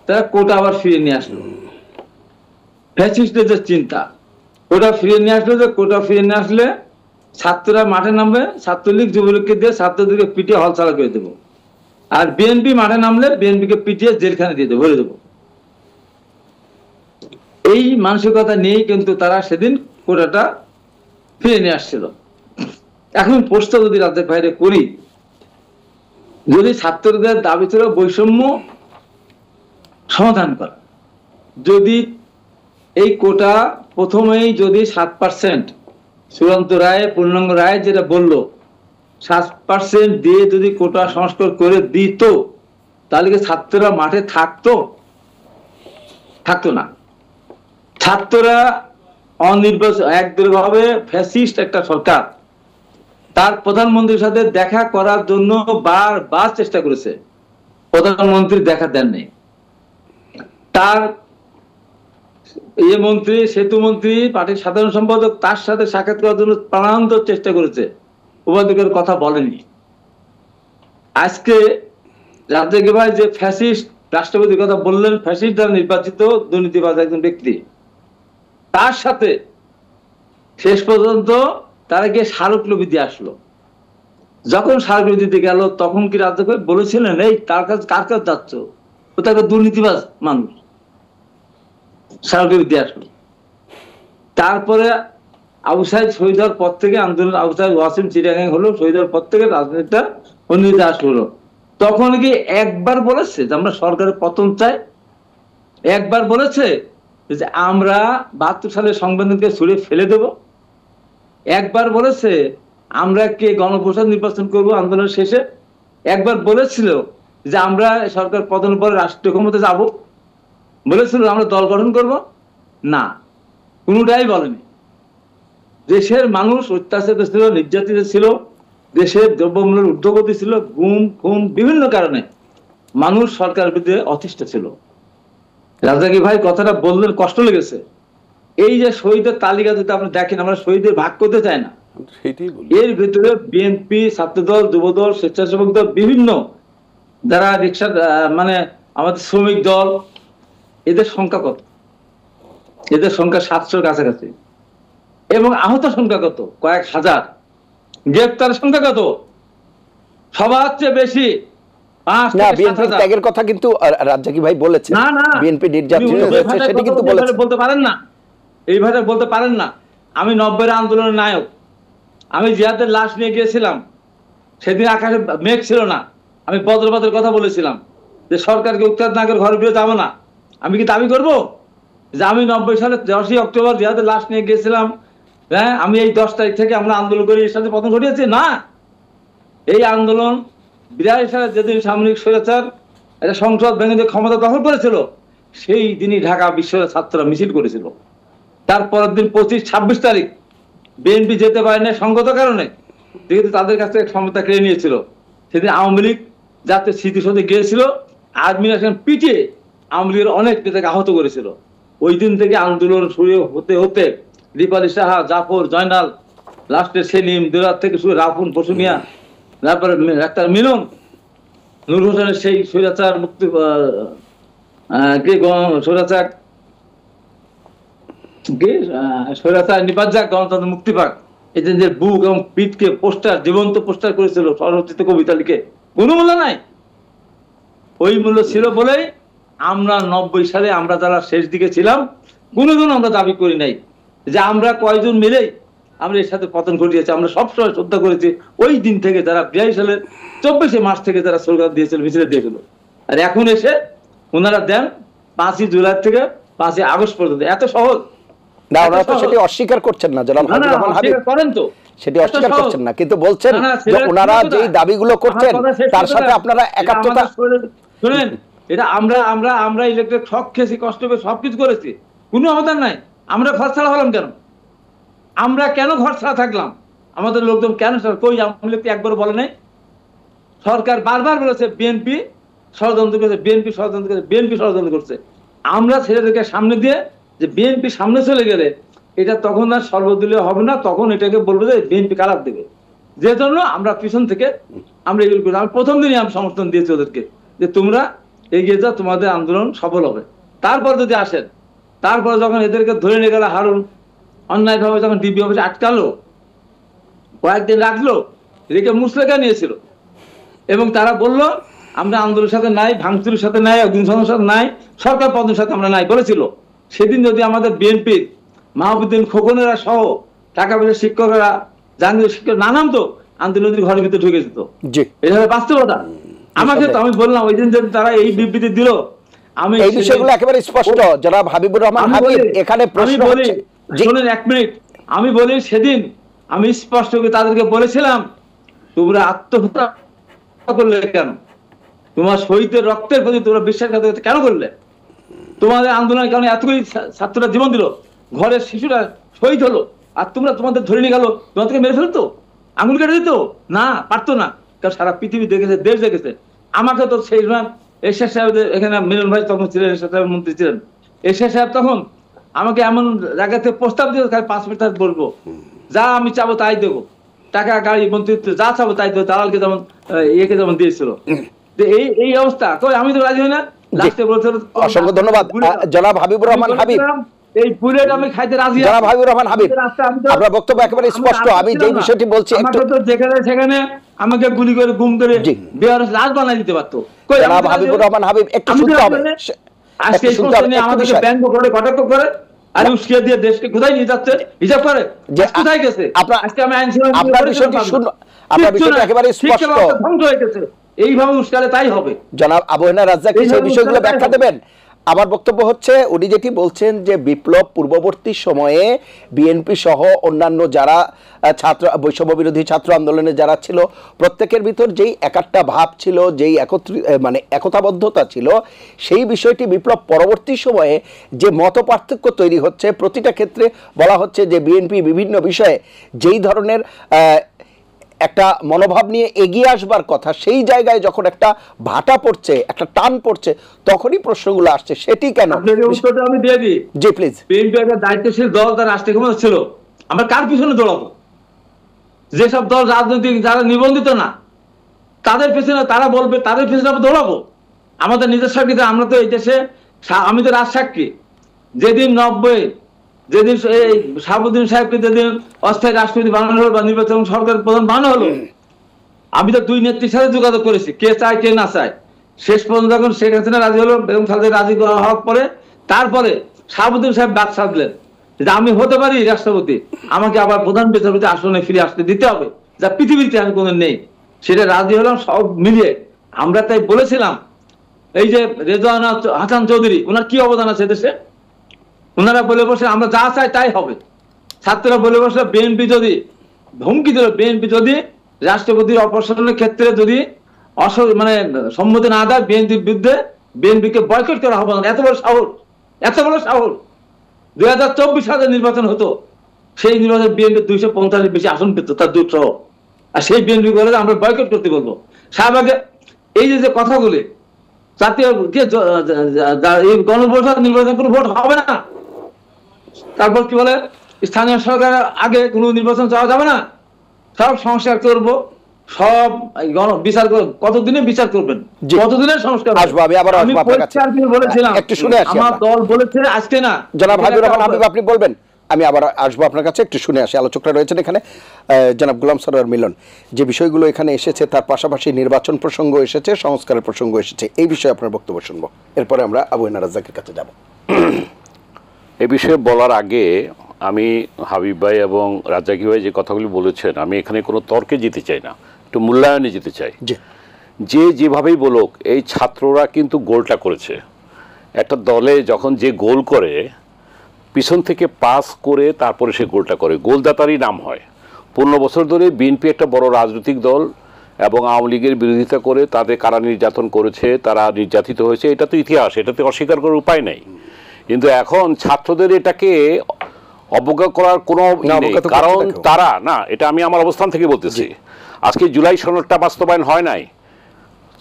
তারা কোটা আবার ফিরে নিয়ে আসলো। ফ্যাসিস্টদের যে চিন্তা, কোটা ফিরে নিয়ে আসলো, যে কোটা ফিরে নিয়ে আসলে ছাত্ররা মাঠে নামবে, ছাত্রলীগ যুবলীগকে দিয়ে ছাত্রদেরকে পিটিয়ে হলছাড়া করে দেবো, আর বিএনপি মাঠে নামলে বিএনপিকে পিটিয়ে জেলখানে দিয়ে দেবো, ভরে দেবো। এই মানসিকতা নিয়েই কিন্তু তারা সেদিন কোটাটা ফিরে নিয়ে আসছিল। এখন প্রশ্ন যদি রাজ্যের বাইরে করি, যদি ছাত্রদের দাবি ছিল বৈষম্য সমাধান করা, যদি এই কোটা প্রথমেই যদি 7% চূড়ান্ত রায়, পূর্ণাঙ্গ রায় যেটা বললো 7% দিয়ে যদি কোটা সংস্কার করে দিত, তাহলে কি ছাত্ররা মাঠে থাকতো? থাকতো না। ছাত্ররা অনির্বাচিত একদলীয়ভাবে ফ্যাসিস্ট একটা সরকার, তার প্রধানমন্ত্রীর সাথে দেখা করার জন্য বারবার চেষ্টা করেছে, প্রধানমন্ত্রী দেখা দেননি। তার মন্ত্রী, সেতু মন্ত্রী, পার্টির সাধারণ সম্পাদক তার সাথে সাক্ষাৎ করার জন্য প্রাণান্তর চেষ্টা করেছে, উপাধিকার কথা বলেনি। আজকে রাজ্জাকি ভাই যে ফ্যাসিস্ট রাষ্ট্রপতির কথা বললেন, ফ্যাসিস্ট দ্বারা নির্বাচিত দুর্নীতিবাজ একজন ব্যক্তি, তার সাথে শেষ পর্যন্ত তারা গিয়ে স্মারকলিপি দিয়ে আসলো। যখন স্মারকলিপি দিতে গেল, তখন কি রাজ্জাকি ভাই বলেছিলেন এই তার কাছে কার কাছে যাচ্ছ, ও তো একটা দুর্নীতিবাজ মানুষ, স্মারকলিপি দিয়ে আসলো। তারপরে আবু সাইদ শহীদ হওয়ার পর থেকে আন্দোলন, আবু সাইদ ওয়াসিম চিটাগাং হলো, শহীদ হওয়ার পর থেকে রাজনীতিটা অন্যদিকে আসা হলো। তখন কি একবার বলেছে যে আমরা সরকারের পতন চাই? একবার বলেছে যে আমরা 72 সালের সংবিধানকে ছুঁড়ে ফেলে দেব? একবার বলেছে আমরা কে গণপরিষদ নির্বাচন করব আন্দোলনের শেষে? একবার বলেছিল যে আমরা সরকার পতনের পরে রাষ্ট্রীয় ক্ষমতা যাব? বলেছিল আমরা দল গঠন করব? না, কোনোটাই বলেনি। দেশের মানুষ অত্যাচারিত ছিল, নির্যাতিত ছিল, দেশের দ্রব্যমূল্যের ঊর্ধ্বগতি ছিল, গুম খুন বিভিন্ন কারণে মানুষ সরকারের বিরুদ্ধে অতিষ্ঠ ছিল। রাজ্জাকি ভাই কথাটা বললেন, কষ্ট লেগেছে। এই যে শহীদের তালিকা যদি আপনি দেখেন, আমরা শহীদের ভাগ করতে চাই না, এর ভিতরে বিএনপি, ছাত্রদল, যুবদল, স্বেচ্ছাসেবক দল, বিভিন্ন যারা রিক্সা মানে আমাদের শ্রমিক দল, এদের সংখ্যা কত? এদের সংখ্যা 700-র কাছাকাছি। এবং আহত সংখ্যা কত? কয়েক হাজার। গ্রেপ্তার সংখ্যা কত? সবার চেয়ে বেশি 5 থেকে 7 হাজার। ত্যাগের কথা কিন্তু রাজ্জাকি ভাই বলেছেন, না না, বিএনপি নির্যাতিত হয়েছে সেটা কিন্তু বলেছেন। বলতে পারেন না, এইভাবে বলতে পারেন না। আমি 90-এর আন্দোলনের নায়ক, আমি জিয়াদের লাশ নিয়ে গিয়েছিলাম, সেদিন আকাশে মেঘ ছিল না, আমি বজ্রপাতের কথা বলেছিলাম যে সরকারকে উৎখাত না করে ঘরে ফিরে যাবো না। আমি কি দাবি করবো যে আমি 90 সালে 10ই অক্টোবর জিয়াদের লাশ নিয়ে গিয়েছিলাম, হ্যাঁ আমি এই 10 তারিখ থেকে আমরা আন্দোলন করে এর সাথে পতন ঘটিয়েছি? না, এই আন্দোলন 82 সালে যেদিন সামরিক স্বৈরাচার একটা সংসদ ভেঙে দিয়ে ক্ষমতা দখল করেছিল, সেই দিনই ঢাকা বিশ্ববিদ্যালয়ের ছাত্ররা মিছিল করেছিল। তারপরের দিন 25-26 তারিখ বিএনপি যেতে পারে না সংগত কারণে, যেহেতু তাদের কাছ থেকে ক্ষমতা কেড়ে নিয়েছিল। সেদিন আওয়ামী লীগ জাতীয় স্মৃতিসৌধে গিয়েছিল, আর্মিরা পিটিয়ে আওয়ামী লীগের অনেক নেতাকে আহত করেছিল। ওই দিন থেকে আন্দোলন শুরু হতে হতে দীপালি সাহা, জাফর, জয়নাল, লাস্টে সেলিম, দুরাত থেকে শুরু রাফুন, বসুমিয়া, তারপরে ডাক্তার মিলন, নূর হোসেনের সেই স্বৈরাচার মুক্তি স্বৈরাচার নিপাত যাক, গণতন্ত্র মুক্তি পাক, এদের বুক এবং পিঠকে পোস্টার, জীবন্ত পোস্টার করেছিল, স্বরচিত কবিতা লিখে। কোনো মূল্য নাই। ওই মূল্য ছিল বলেই আমরা 90 সালে আমরা যারা শেষ দিকে ছিলাম, কোনোদিন আমরা দাবি করি নাই যে আমরা কয়জন মিলেই আমরা এর সাথে পতন ঘটিয়েছি, আমরা সবসময় শ্রদ্ধা করেছি। ওই দিন থেকে যারা 82 সালের 24শে মার্চ থেকে যারা স্লোগান দিয়েছিল, মিছিল দিয়েছিল, আর এখন এসে ওনারা দেন 5ই জুলাই থেকে 5ই আগস্ট পর্যন্ত। এত সহজ না, ওনারা তো সেটি অস্বীকার করছেন না জনাব হাবিবুর রহমান হাবিব, করেন তো, সেটি অস্বীকার করছেন না, কিন্তু বলছেন যে ওনারা যেই দাবিগুলো করছেন তার সাথে আপনারা একাত্মতা। শুনেন, এটা আমরা আমরা আমরা ইলেকট্রিক শক খেয়েছি, কষ্ট করে সবকিছু করেছি, কোনো অবদান নাই। আমরা ঘর ছাড়া হলাম কেন? আমরা কেন ঘর ছাড়া থাকলাম? আমাদের লোকজন কেন কই আমলে একবার বলে নাই? সরকার বারবার বলেছে বিএনপি ষড়যন্ত্র করেছে, বিএনপি ষড়যন্ত্র করেছে, বিএনপি ষড়যন্ত্র করছে। আমরা ছেলেদেরকে সামনে দিয়ে যে বিএনপি সামনে চলে গেলে এটা তখন আর সর্বদলীয় হবে না, তখন এটাকে বলবো যে বিএনপি কারাপ দেবে। যে জন্য আমরা পিছন থেকে আমরা এগুলো করি। আমি প্রথম দিনই আমি সমর্থন দিয়েছি ওদেরকে যে তোমরা এগিয়ে যাও, তোমাদের আন্দোলন সফল হবে। তারপর যদি আসেন, তারপরে যখন এদেরকে ধরে নিয়ে গেল হারুন, অন্যায়ভাবে যখন ডিবি অফিসে আটকালো, কয়েকদিন রাখলো, রেখে মুসলেখা নিয়েছিল, এবং তারা বললো আমরা আন্দোলনের সাথে নাই, ভাঙচুরের সাথে নাই, অগ্নিসংযোগের সাথে নাই, সরকার পদের সাথে আমরা নাই বলেছিল। সেদিন যদি আমাদের বিএনপির মাহবুদ্দিন খোকনেরা সহ টাকা পয়সা শিক্ষকরা, জাহাঙ্গীর শিক্ষক না নামতো, আন্দোলনের ঘরের ভিতরে ঢুকে যেত। এটা হবে বাস্তবতা। আমাকে তো আমি বললাম ওই দিন যদি তারা এই বিবৃতি দিল, আমি এই বিষয়গুলো একেবারে স্পষ্ট জনাব হাবিবুর রহমান হাবিব। এখানে প্রশ্ন হচ্ছে, শুনুন 1 মিনিট, আমি বলি সেদিন আমি স্পষ্ট করে তাদেরকে বলেছিলাম তোমরা আত্মহত্যা করলে কেন? তোমার শহীদের রক্তের প্রতি তোমরা বিশ্বাসঘাতকতা কেন করলে? তোমাদের আন্দোলনের কারণে এতগুলি ছাত্ররা জীবন দিল, ঘরের শিশুরা শহীদ হলো, আর তোমরা তোমাদের ধরে নিয়ে গেল, তোমাদেরকে মেরে ফেলতো, আঙুল কেটে দিত? না, পারতো না, কারণ সারা পৃথিবী দেখেছে, দেশ দেখেছে। আমাকে তো সেই সময় এরশাদ সাহেব, এখানে মিলন ভাই তখন ছিলেন, এরশাদ সাহেব মন্ত্রী ছিলেন, এরশাদ সাহেব তখন আমাকে এমন জায়গাতে প্রস্তাব দিয়ে 5 মিনিট বলবো, যা আমি চাবো তাই দেবো, টাকা, গাড়ি, মন্ত্রিত্ব যা চাবো তাই দেবো, দালালকে যেমন ইয়েকে যেমন দিয়েছিল। এই অবস্থা, আমি তো রাজি হই না। লাস্টে বলছিল, অসংখ্য ধন্যবাদ জনাব হাবিবুর রহমান হাবিব। এই বুলেট আমি খাইতে রাজি। জনাব হাবিবুর রহমান হাবিব, আপনার বক্তব্য একেবারে স্পষ্ট। আমি যে বিষয়টি বলছি, একটু যেখানে সেখানে আমাকে গুলি করে গুম করে বেয়ার লাশ বানাই দিতে পারতো। জনাব হাবিবুর রহমান হাবিব, একটু শুনতে হবে, আজকে এই সমস্ত নিয়ে আমাদের ব্যাংক করে কটাক্ষ করে আর উস্কে দিয়ে দেশকে কোথায় নিয়ে যাচ্ছে হিসাব করে যে কোথায় গেছে। আজকে আমি আইন শৃঙ্খলা আপনার বিষয়টি শুনুন, আপনার বিষয়টি একেবারে স্পষ্ট। ধ্বংস হয়ে গেছে, এইভাবে উস্কালে তাই হবে। জনাব আবু হেনা রাজ্জাক কি সেই বিষয়গুলো ব্যাখ্যা দেবেন? আমার বক্তব্য হচ্ছে, উনি যেটি বলছেন যে বিপ্লব পূর্ববর্তী সময়ে বিএনপি সহ অন্যান্য যারা ছাত্র বৈষম্য বিরোধী ছাত্র আন্দোলনে যারা ছিল, প্রত্যেকের ভিতর যেই একাট্টা ভাব ছিল, যেই মানে একতাবদ্ধতা ছিল, সেই বিষয়টি বিপ্লব পরবর্তী সময়ে যে মত পার্থক্য তৈরি হচ্ছে, প্রতিটা ক্ষেত্রে বলা হচ্ছে যে বিএনপি বিভিন্ন বিষয়ে যেই ধরনের একটা মনোভাব নিয়ে এগিয়ে আসবার কথা, সেই জায়গায় যখন একটা ভাটা পড়ছে, একটা টান পড়ছে, তখনই প্রশ্নগুলো আসছে। সেটি কেন? আমি দিয়ে দিই, জি প্লিজ। বিএনপি একটা দায়িত্বশীল দল, তার রাষ্ট্রীয় ক্ষমতা ছিল, আমরা কার পিছনে দৌড়াবো? যেসব দল রাজনৈতিক যারা নিবন্ধিত না, তাদের পেছনে তারা বলবে, তাদের পেছনে আমরা দৌড়াবো? আমাদের নিজের সাক্ষী, আমরা তো এই দেশে, আমি তো রাজসাক্ষী, যেদিন 90 যেদিন এই শাহাবুদ্দিন সাহেবকে যেদিন অস্থায়ী রাষ্ট্রপতি বানানো হলো বা নির্বাচন সরকার প্রধান বানানো হলো, আমি তো 2 নেত্রীর সাথে যোগাযোগ করেছি, কে চায় কে না চায়। শেষ পর্যন্ত যখন শেখ হাসিনা রাজি হলো, বেগম খালেদা রাজি হওয়ার পরে, তারপরে শাহাবুদ্দিন সাহেব বাদ সাধলেন যে আমি হতে পারি রাষ্ট্রপতি, আমাকে আবার প্রধান বিচারপতি আসনে ফিরে আসতে দিতে হবে, যা পৃথিবীতে আর কোনো নেই। সেটা রাজি হলাম সব মিলিয়ে। আমরা তাই বলেছিলাম, এই যে রেজওয়ানা হাসান চৌধুরী, ওনার কি অবদান আছে দেশে? ওনারা বলে বসে আমরা যা চাই তাই হবে। ছাত্ররা বলে বসে বিএনপি যদি হুমকি দিল, বিএনপি যদি রাষ্ট্রপতির অপসারণের ক্ষেত্রে যদি মানে সম্মতি না দেয়, বিএনপির বিরুদ্ধে বিএনপিকে বয়কট করা হবে না। এত বড় সাহস, এত বড় সাহস! 2024 সালে নির্বাচন হতো, সেই নির্বাচনে বিএনপি 250 বেশি আসন পেত, তার দুধ সহ। আর সেই বিএনপি বলে আমরা বয়কট করতে বলবো। শাহবাগে এই যে কথাগুলি, জাতীয় গণপরিষদ নির্বাচন কোনো ভোট হবে না, তারপর কি বলে স্থানীয় সরকারের আগে কোনো নির্বাচন চাওয়া যাবে না, সব সংস্কার করব, সব বিচার করব। কতদিনে বিচার করবেন? কতদিনের সংস্কার? আমি বলেছিলাম, একটু শুনে আসি। আমার দল বলেছে আজকে না। জনাব হাবিবুর রহমান হাবিব, আপনি বলবেন, আমি আবার আসবো আপনার কাছে, একটু শুনে আসি। আলোচকরা রয়েছেন এখানে, জনাব গোলাম সরোয়ার মিলন, যে বিষয়গুলো এখানে এসেছে তার পাশাপাশি নির্বাচন প্রসঙ্গ এসেছে, সংস্কারের প্রসঙ্গ এসেছে, এই বিষয়ে আপনার বক্তব্য শুনবো, এরপরে আমরা আবু হেনা রাজ্জাকের কাছে যাব। এ বিষয়ে বলার আগে আমি হাবিব ভাই এবং রাজ্জাকি ভাই যে কথাগুলি বলেছেন, আমি এখানে কোনো তর্কে যেতে চাই না, একটু মূল্যায়নে যেতে চাই। যে যেভাবেই বলুক, এই ছাত্ররা কিন্তু গোলটা করেছে। একটা দলে যখন যে গোল করে, পিছন থেকে পাস করে তারপরে সে গোলটা করে, গোলদাতারই নাম হয়। 15 বছর ধরে বিএনপি একটা বড় রাজনৈতিক দল এবং আওয়ামী লীগের বিরোধিতা করে তাদের কারা নির্যাতন করেছে, তারা নির্যাতিত হয়েছে, এটা তো ইতিহাস, এটাতে অস্বীকার করার উপায় নেই। কিন্তু এখন ছাত্রদের এটাকে অবজ্ঞা করার কোনো কারণ তারা না, এটা আমি আমার অবস্থান থেকে বলতেছি। আজকে জুলাই সনদটা বাস্তবায়ন হয় নাই,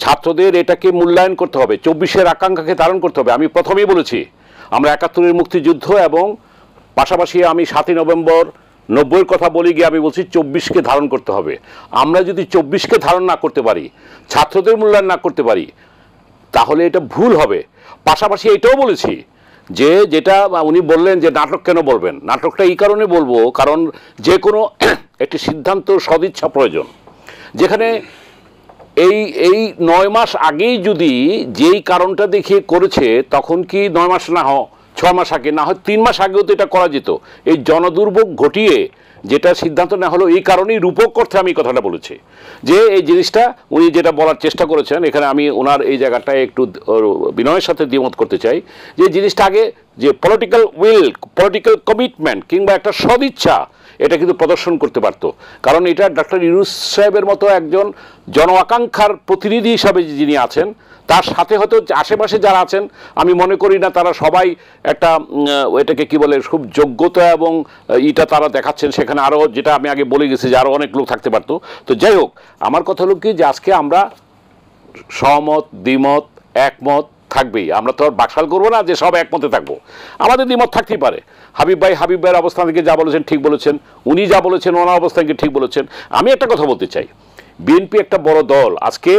ছাত্রদের এটাকে মূল্যায়ন করতে হবে, 24-এর আকাঙ্ক্ষাকে ধারণ করতে হবে। আমি প্রথমেই বলেছি আমরা 71-এর মুক্তিযুদ্ধ এবং পাশাপাশি আমি 7ই নভেম্বর 90-এর কথা বলি গিয়ে আমি বলছি 24-কে ধারণ করতে হবে। আমরা যদি 24-কে ধারণ না করতে পারি, ছাত্রদের মূল্যায়ন না করতে পারি, তাহলে এটা ভুল হবে। পাশাপাশি এটাও বলেছি যে যেটা উনি বললেন যে নাটক কেন বলবেন, নাটকটা এই কারণে বলবো কারণ যে কোনো একটি সিদ্ধান্ত সদিচ্ছা প্রয়োজন। যেখানে এই 9 মাস আগেই যদি যেই কারণটা দেখিয়ে করেছে, তখন কি 9 মাস না হয় 6 মাস আগে, না হয় 3 মাস আগেও তো এটা করা যেত। এই জনদুর্ভোগ ঘটিয়ে যেটা সিদ্ধান্ত নেওয়া হলো, এই কারণেই রূপক করতে আমি কথাটা বলেছি যে এই জিনিসটা উনি যেটা বলার চেষ্টা করেছেন, এখানে আমি ওনার এই জায়গাটায় একটু বিনয়ের সাথে দ্বিমত করতে চাই যে জিনিসটা আগে যে পলিটিক্যাল উইল, পলিটিক্যাল কমিটমেন্ট কিংবা একটা সদিচ্ছা, এটা কিন্তু প্রদর্শন করতে পারতো। কারণ এটা ডক্টর ইউনূস সাহেবের মতো একজন জন আকাঙ্ক্ষার প্রতিনিধি হিসাবে যিনি আছেন, তার সাথে হয়তো আশেপাশে যারা আছেন, আমি মনে করি না তারা সবাই একটা এটাকে কি বলে খুব যোগ্যতা এবং এটা তারা দেখাচ্ছেন। সেখানে আরও যেটা আমি আগে বলে গেছি যে আরও অনেক লোক থাকতে পারতো। তো যাই হোক, আমার কথা হলো কি যে আজকে আমরা সহমত, দ্বিমত, একমত থাকবেই। আমরা তো আর বাকশাল করবো না যে সব একমতে থাকবো, আমাদের দ্বিমত থাকতেই পারে। হাবিব ভাইয়ের অবস্থান থেকে যা বলেছেন ঠিক বলেছেন, উনি যা বলেছেন ওনার অবস্থান থেকে ঠিক বলেছেন। আমি একটা কথা বলতে চাই, বিএনপি একটা বড় দল। আজকে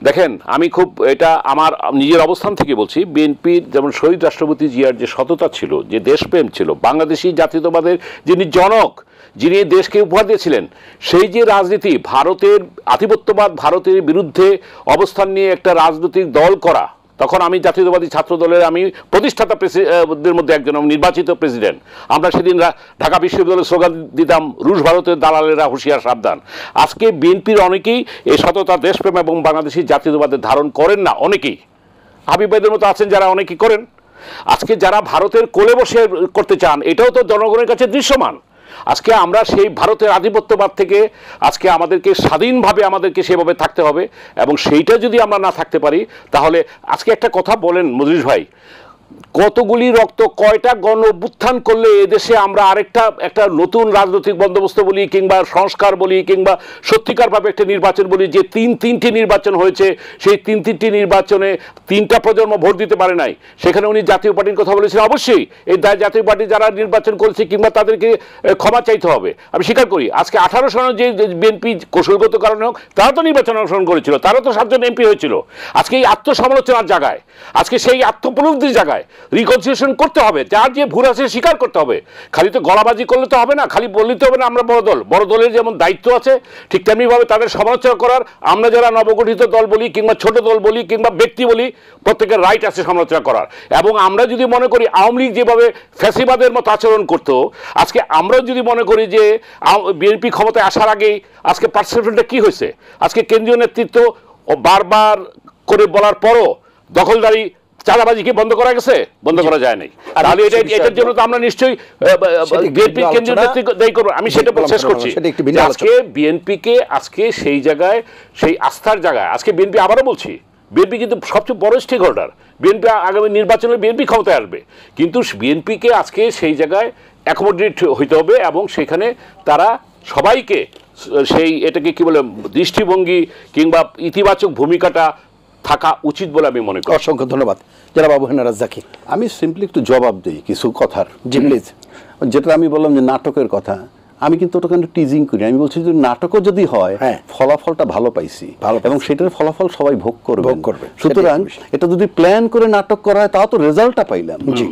দেখেন, আমি খুব এটা আমার নিজের অবস্থান থেকে বলছি, বিএনপির যেমন শহীদ রাষ্ট্রপতি জিয়ার যে সততা ছিল, যে দেশপ্রেম ছিল, বাংলাদেশি জাতীয়তাবাদের যিনি জনক, যিনি দেশকে উপহার দিয়েছিলেন, সেই যে রাজনীতি, ভারতের আধিপত্যবাদ, ভারতের বিরুদ্ধে অবস্থান নিয়ে একটা রাজনৈতিক দল করা, তখন আমি জাতীয়তাবাদী ছাত্র দলের আমি প্রতিষ্ঠাতা প্রেসিডেন্টদের মধ্যে একজন, নির্বাচিত প্রেসিডেন্ট। আমরা সেদিন ঢাকা বিশ্ববিদ্যালয়ের স্লোগান দিতাম, রুশ ভারতের দালালেরা হুঁশিয়ার সাবধান। আজকে বিএনপির অনেকেই এই সততা, দেশপ্রেম এবং বাংলাদেশি জাতীয়তাবাদের ধারণ করেন না, অনেকেই হাবিব ভাইদের মতো আছেন যারা অনেকেই করেন। আজকে যারা ভারতের কোলে বসে করতে চান, এটাও তো জনগণের কাছে দৃশ্যমান। আজকে আমরা সেই ভারতের আধিপত্যবাদ থেকে আজকে আমাদেরকে স্বাধীনভাবে আমাদেরকে সেভাবে থাকতে হবে, এবং সেইটা যদি আমরা না থাকতে পারি, তাহলে আজকে একটা কথা বলেন মজলিস ভাই, কতগুলি রক্ত, কয়টা গণ অভ্যুত্থান করলে এদেশে আমরা একটা নতুন রাজনৈতিক বন্দোবস্ত বলি কিংবা সংস্কার বলি কিংবা সত্যিকারভাবে একটা নির্বাচন বলি, যে তিনটি নির্বাচন হয়েছে, সেই তিনটি নির্বাচনে 3টা প্রজন্ম ভোট দিতে পারে নাই। সেখানে উনি জাতীয় পার্টির কথা বলেছেন, অবশ্যই এই জাতীয় পার্টি যারা নির্বাচন করেছে কিংবা তাদেরকে ক্ষমা চাইতে হবে, আমি স্বীকার করি। আজকে 18 সনে যে বিএনপি কৌশলগত কারণে হোক, তারা তো নির্বাচনে অংশগ্রহণ করেছিল, তারা তো 7 জন এমপি হয়েছিল। আজকে এই আত্মসমালোচনার জায়গায়, আজকে সেই আত্মোপলব্ধির জায়গায় রিকনসিলিয়েশন করতে হবে, যার যে ভুল আছে স্বীকার করতে হবে। খালি তো গলাবাজি করলে তো হবে না, খালি বলতে হবে না আমরা বড় দলের যেমন দায়িত্ব আছে, ঠিক তেমনিভাবে তাদের সমালোচনা করার, আমরা যারা নবগঠিত দল বলি কিংবা ছোট দল বলি কিংবা ব্যক্তি বলি, প্রত্যেকের রাইট আছে সমালোচনা করার। এবং আমরা যদি মনে করি আওয়ামী লীগ যেভাবে ফ্যাসিবাদের মতো আচরণ করত, আজকে আমরা যদি মনে করি যে বিএনপি ক্ষমতায় আসার আগেই আজকে পার্সেপশনটা কি হয়েছে, আজকে কেন্দ্রীয় নেতৃত্ব বারবার করে বলার পরও দখলদারি, চাঁদাবাজিকে বন্ধ করা গেছে, বন্ধ করা যায় নাই। তাহলে এটার জন্য তো আমরা নিশ্চয়ই বিএনপি কেন্দ্রীয় নেতৃত্ব দায়ী করবো। আমি সেটা শেষ করছি, আজকে বিএনপিকে আজকে সেই জায়গায়, সেই আস্থার জায়গায় আজকে বিএনপি, আবারও বলছি, বিএনপি কিন্তু সবচেয়ে বড় স্টেক হোল্ডার। বিএনপি আগামী নির্বাচনে বিএনপি ক্ষমতায় আসবে, কিন্তু বিএনপিকে আজকে সেই জায়গায় অ্যাকোমোডেট হইতে হবে এবং সেখানে তারা সবাইকে সেই এটাকে কি বলে দৃষ্টিভঙ্গি কিংবা ইতিবাচক ভূমিকাটা থাকা উচিত বলে আমি মনে করি। অসংখ্য ধন্যবাদ জনাব আবু হেনা রাজ্জাকি। আমি সিম্পলি একটু জবাব দিই কিছু কথার। জি প্লিজ। যেটা আমি বললাম যে নাটকের কথা, আমি কিন্তু ওটা কিন্তু টিজিং করি। আমি বলছি যে নাটকও যদি হয়, ফলাফলটা ভালো পাইছি এবং সেটার ফলাফল সবাই ভোগ করবে। সুতরাং এটা যদি প্ল্যান করে নাটক করা হয়, তাও তো রেজাল্টটা পাইলাম। জি।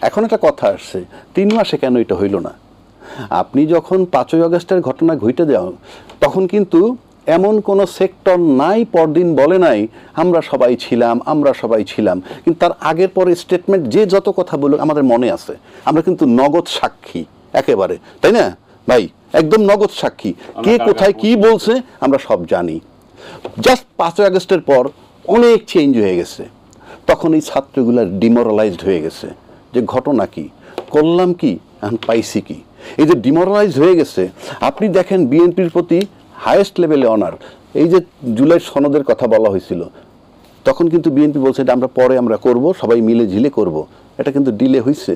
এখন একটা কথা আসছে, 3 মাসে কেন এটা হইল না? আপনি যখন 5ই আগস্টের ঘটনা ঘটে যাও, তখন কিন্তু এমন কোনো সেক্টর নাই পরদিন বলে নাই আমরা সবাই ছিলাম, কিন্তু তার আগের পরে স্টেটমেন্ট যে যত কথা বলুক আমাদের মনে আছে। আমরা কিন্তু নগদ সাক্ষী একেবারে, তাই না ভাই? একদম নগদ সাক্ষী, কে কোথায় কি বলছে আমরা সব জানি। জাস্ট 5ই আগস্টের পর অনেক চেঞ্জ হয়ে গেছে। তখন এই ছাত্রগুলো ডিমোরালাইজড হয়ে গেছে যে ঘটনা কি, করলাম কি, এখন পাইছি কি। এই যে ডিমোরালাইজড হয়ে গেছে, আপনি দেখেন বিএনপির প্রতি হাইয়েস্ট লেভেলে অনার। এই যে জুলাই সনদের কথা বলা হয়েছিল, তখন কিন্তু বিএনপি বলছে এটা আমরা পরে করব, সবাই মিলে ঝিলে করব। এটা কিন্তু ডিলে হয়েছে।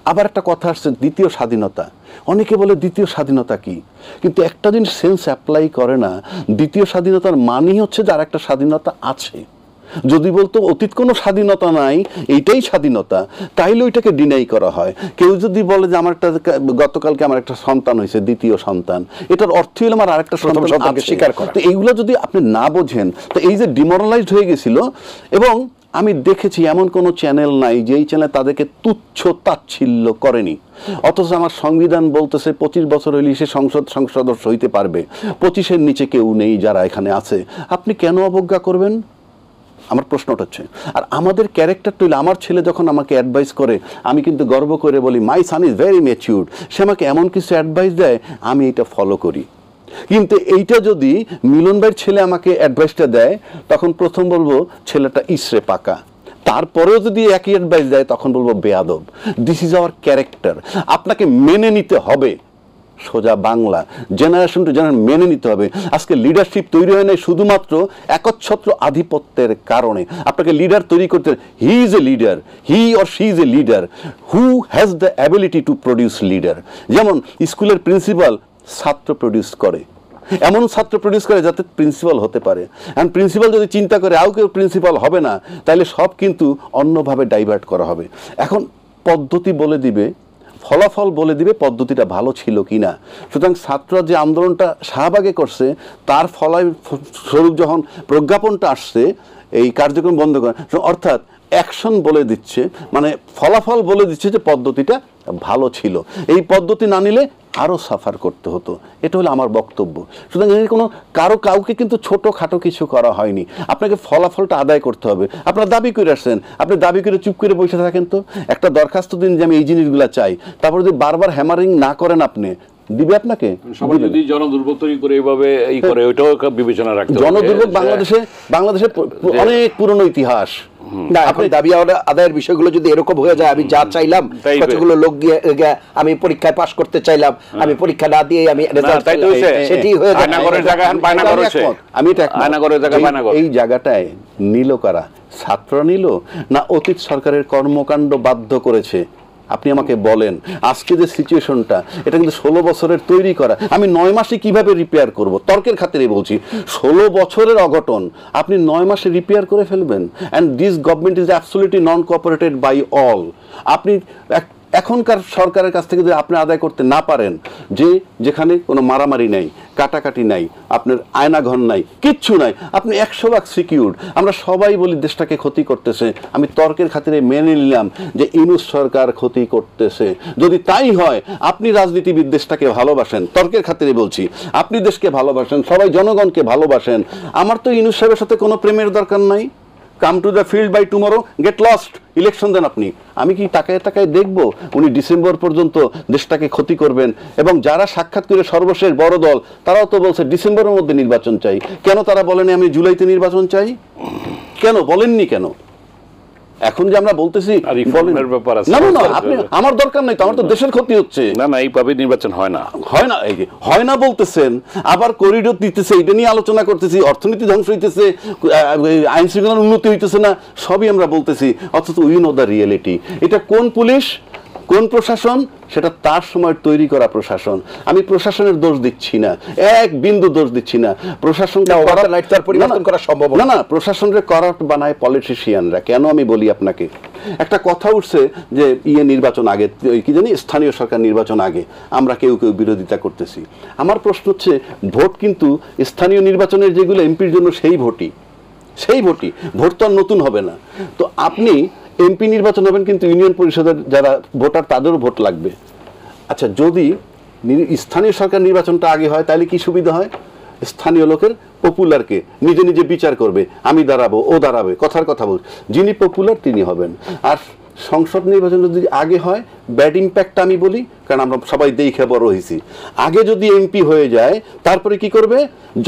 আবার একটা কথা আসছে দ্বিতীয় স্বাধীনতা। অনেকে বলে দ্বিতীয় স্বাধীনতা কি, কিন্তু একটা দিন সেন্স অ্যাপ্লাই করে না। দ্বিতীয় স্বাধীনতার মানেই হচ্ছে যে আর একটা স্বাধীনতা আছে। যদি বলতো অতীত কোনো স্বাধীনতা নাই, এইটাই স্বাধীনতা, তাইলে ওইটাকে ডিনাই করা হয়। কেউ যদি বলে যে গতকালকে আমার একটা সন্তান হয়েছে, দ্বিতীয় সন্তান, এটার অর্থ হলো আমার আরেকটা সন্তানকে স্বীকার করা। তো এইগুলো যদি আপনি না বোঝেন, তো এই যে ডিমোরালাইজড হয়ে গেছিল, এবং আমি দেখেছি এমন কোনো চ্যানেল নাই যেই চ্যানেল তাদেরকে তুচ্ছ তাচ্ছিল্য করেনি। অথচ আমার সংবিধান বলতেছে 25 বছর হইলে সে সংসদ সদস্য হইতে পারবে, 25-এর নিচে কেউ নেই যারা এখানে আছে। আপনি কেন অবজ্ঞা করবেন? আমার প্রশ্নটা হচ্ছে। আর আমাদের ক্যারেক্টারটা হইলে, আমার ছেলে যখন আমাকে অ্যাডভাইস করে, আমি কিন্তু গর্ব করে বলি মাই সান ইজ ভেরি ম্যাচিউরড। সে আমাকে এমন কিছু অ্যাডভাইস দেয়, আমি এটা ফলো করি। কিন্তু এইটা যদি মিলন ভাইয়ের ছেলে আমাকে অ্যাডভাইসটা দেয়, তখন প্রথম বলবো ছেলেটা ইসরে পাকা। তারপরেও যদি একই অ্যাডভাইস দেয়, তখন বলবো বেয়াদব। This is our character. আপনাকে মেনে নিতে হবে, সোজা বাংলা, জেনারেশন টু জেনারেশন মেনে নিতে হবে। আজকে লিডারশিপ তৈরি হয় নাই শুধুমাত্র একচ্ছত্র আধিপত্যের কারণে। আপনাকে লিডার তৈরি করতে, he is a leader, he or she is a leader who has the ability to produce leader. যেমন স্কুলের প্রিন্সিপাল ছাত্র প্রডিউস করে, এমন ছাত্র প্রডিউস করে যাতে প্রিন্সিপাল হতে পারে। অ্যান্ড প্রিন্সিপাল যদি চিন্তা করে কেউ প্রিন্সিপাল হবে না, তাহলে সব কিন্তু অন্যভাবে ডাইভার্ট করা হবে। এখন পদ্ধতি বলে দিবে, ফলাফল বলে দিবে পদ্ধতিটা ভালো ছিল কি না। সুতরাং ছাত্ররা যে আন্দোলনটা শাহবাগে করছে, তার ফলস্বরূপ যখন প্রজ্ঞাপনটা আসছে এই কার্যক্রম বন্ধ করে, অর্থাৎ অ্যাকশন বলে দিচ্ছে, মানে ফলাফল বলে দিচ্ছে যে পদ্ধতিটা ভালো ছিল, এই পদ্ধতি না নিলে আরও সাফার করতে হতো। এটা হলো আমার বক্তব্য। সুতরাং এর কোনো কাউকে কিন্তু ছোটোখাটো কিছু করা হয়নি। আপনাকে ফলাফলটা আদায় করতে হবে। আপনারা দাবি করে আসছেন, আপনি দাবি করে চুপ করে বসে থাকেন তো। একটা দরখাস্ত দিন যে আমি এই জিনিসগুলো চাই, তারপর যদি বারবার হ্যামারিং না করেন, আপনি দিবে আপনাকে। সবাই যদি জনদুর্ভোগ তৈরি করে এইভাবে করে, ওইটাও বিবেচনা রাখতে হবে। জনদুর্ভোগ বাংলাদেশে অনেক পুরনো ইতিহাস। না, এখন দাবি আদায়ের বিষয়গুলো যদি এরকম হয়ে যায়, আমি যা চাইলাম কতগুলো লোক গিয়ে আমি পরীক্ষায় পাশ করতে চাইলাম, আমি পরীক্ষা না দিয়ে আমি সেটি হয়ে যায়। আমি এই জায়গাটায় নিল কারা? ছাত্র নিল না অতীত সরকারের কর্মকাণ্ড বাধ্য করেছে? আপনি আমাকে বলেন। আজকে যে সিচুয়েশনটা, এটা কিন্তু 16 বছরের তৈরি করা। আমি 9 মাসে কিভাবে রিপেয়ার করব? তর্কের খাতিরে বলছি, 16 বছরের অঘটন আপনি 9 মাসে রিপেয়ার করে ফেলবেন। And this government is absolutely non cooperated by all. আপনি এখনকার সরকারের কাছ থেকে যদি আপনি আদায় করতে না পারেন, যেখানে কোনো মারামারি নাই, কাটাকাটি নাই, আপনার আয়নাঘর নাই, কিচ্ছু নাই, আপনি 100% সিকিউর। আমরা সবাই বলি দেশটাকে ক্ষতি করতেছে, আমি তর্কের খাতিরে মেনে নিলাম যে ইউনূস সরকার ক্ষতি করতেছে। যদি তাই হয়, আপনি রাজনীতিবিদ দেশটাকে ভালোবাসেন, তর্কের খাতিরে বলছি, আপনি দেশকে ভালোবাসেন, সবাই জনগণকে ভালোবাসেন। আমার তো ইউনূস সাহেবের সাথে কোনো প্রেমের দরকার নাই। Come to the field by tomorrow, get lost, election দেন আপনি। আমি কি তাকায় দেখবো উনি ডিসেম্বর পর্যন্ত দেশটাকে ক্ষতি করবেন? এবং যারা সাক্ষাৎ করে সর্বশেষ বড় দল, তারাও তো বলছে ডিসেম্বরের মধ্যে নির্বাচন চাই। কেন তারা বলেনি আমি জুলাইতে নির্বাচন চাই? কেন বলেননি? কেন এখন যে আমরা বলতেছি না আপনি, আমার দরকার নাই তো, আমার তো দেশের ক্ষতি হচ্ছে। না এইভাবে নির্বাচন হয় না, এই যে হয় না বলতেছেন, আবার করিডোর দিতেছে, এটা নিয়ে আলোচনা করতেছি, অর্থনীতি ধ্বংস হইতেছে, আইন শৃঙ্খলার উন্নতি হইতেছে না, সবই আমরা বলতেছি, অথচ উই নো দ্য রিয়েলিটি। এটা কোন পুলিশ, কোন প্রশাসন, সেটা তার সময় তৈরি করা প্রশাসন। আমি প্রশাসনের দোষ দিচ্ছি না, এক বিন্দু দোষ দিচ্ছি না। প্রশাসনকে পরিবর্তন করা সম্ভব না। প্রশাসনকে করাপ্ট বানায় পলিটিশিয়ানরা। কেন আমি বলি আপনাকে, একটা কথা উঠছে যে নির্বাচন আগে, কি জানি স্থানীয় সরকার নির্বাচন আগে, আমরা কেউ বিরোধিতা করতেছি। আমার প্রশ্ন হচ্ছে, ভোট কিন্তু স্থানীয় নির্বাচনের যেগুলো এমপির জন্য সেই ভোটই, ভোট তো আর নতুন হবে না। তো আপনি এমপি নির্বাচন হবেন, কিন্তু ইউনিয়ন পরিষদের যারা ভোটার তাদেরও ভোট লাগবে। আচ্ছা, যদি স্থানীয় সরকার নির্বাচনটা আগে হয়, তাহলে কি সুবিধা হয়? স্থানীয় লোকের পপুলারকে নিজে নিজে বিচার করবে, আমি দাঁড়াবো, ও দাঁড়াবে, কথার কথা বল, যিনি পপুলার তিনি হবেন। আর সংসদ নির্বাচন যদি আগে হয় ব্যাড ইম্প্যাক্ট আমি বলি, কারণ আমরা সবাই দেখে বড় হয়েছি। আগে যদি এমপি হয়ে যায় তারপরে কি করবে,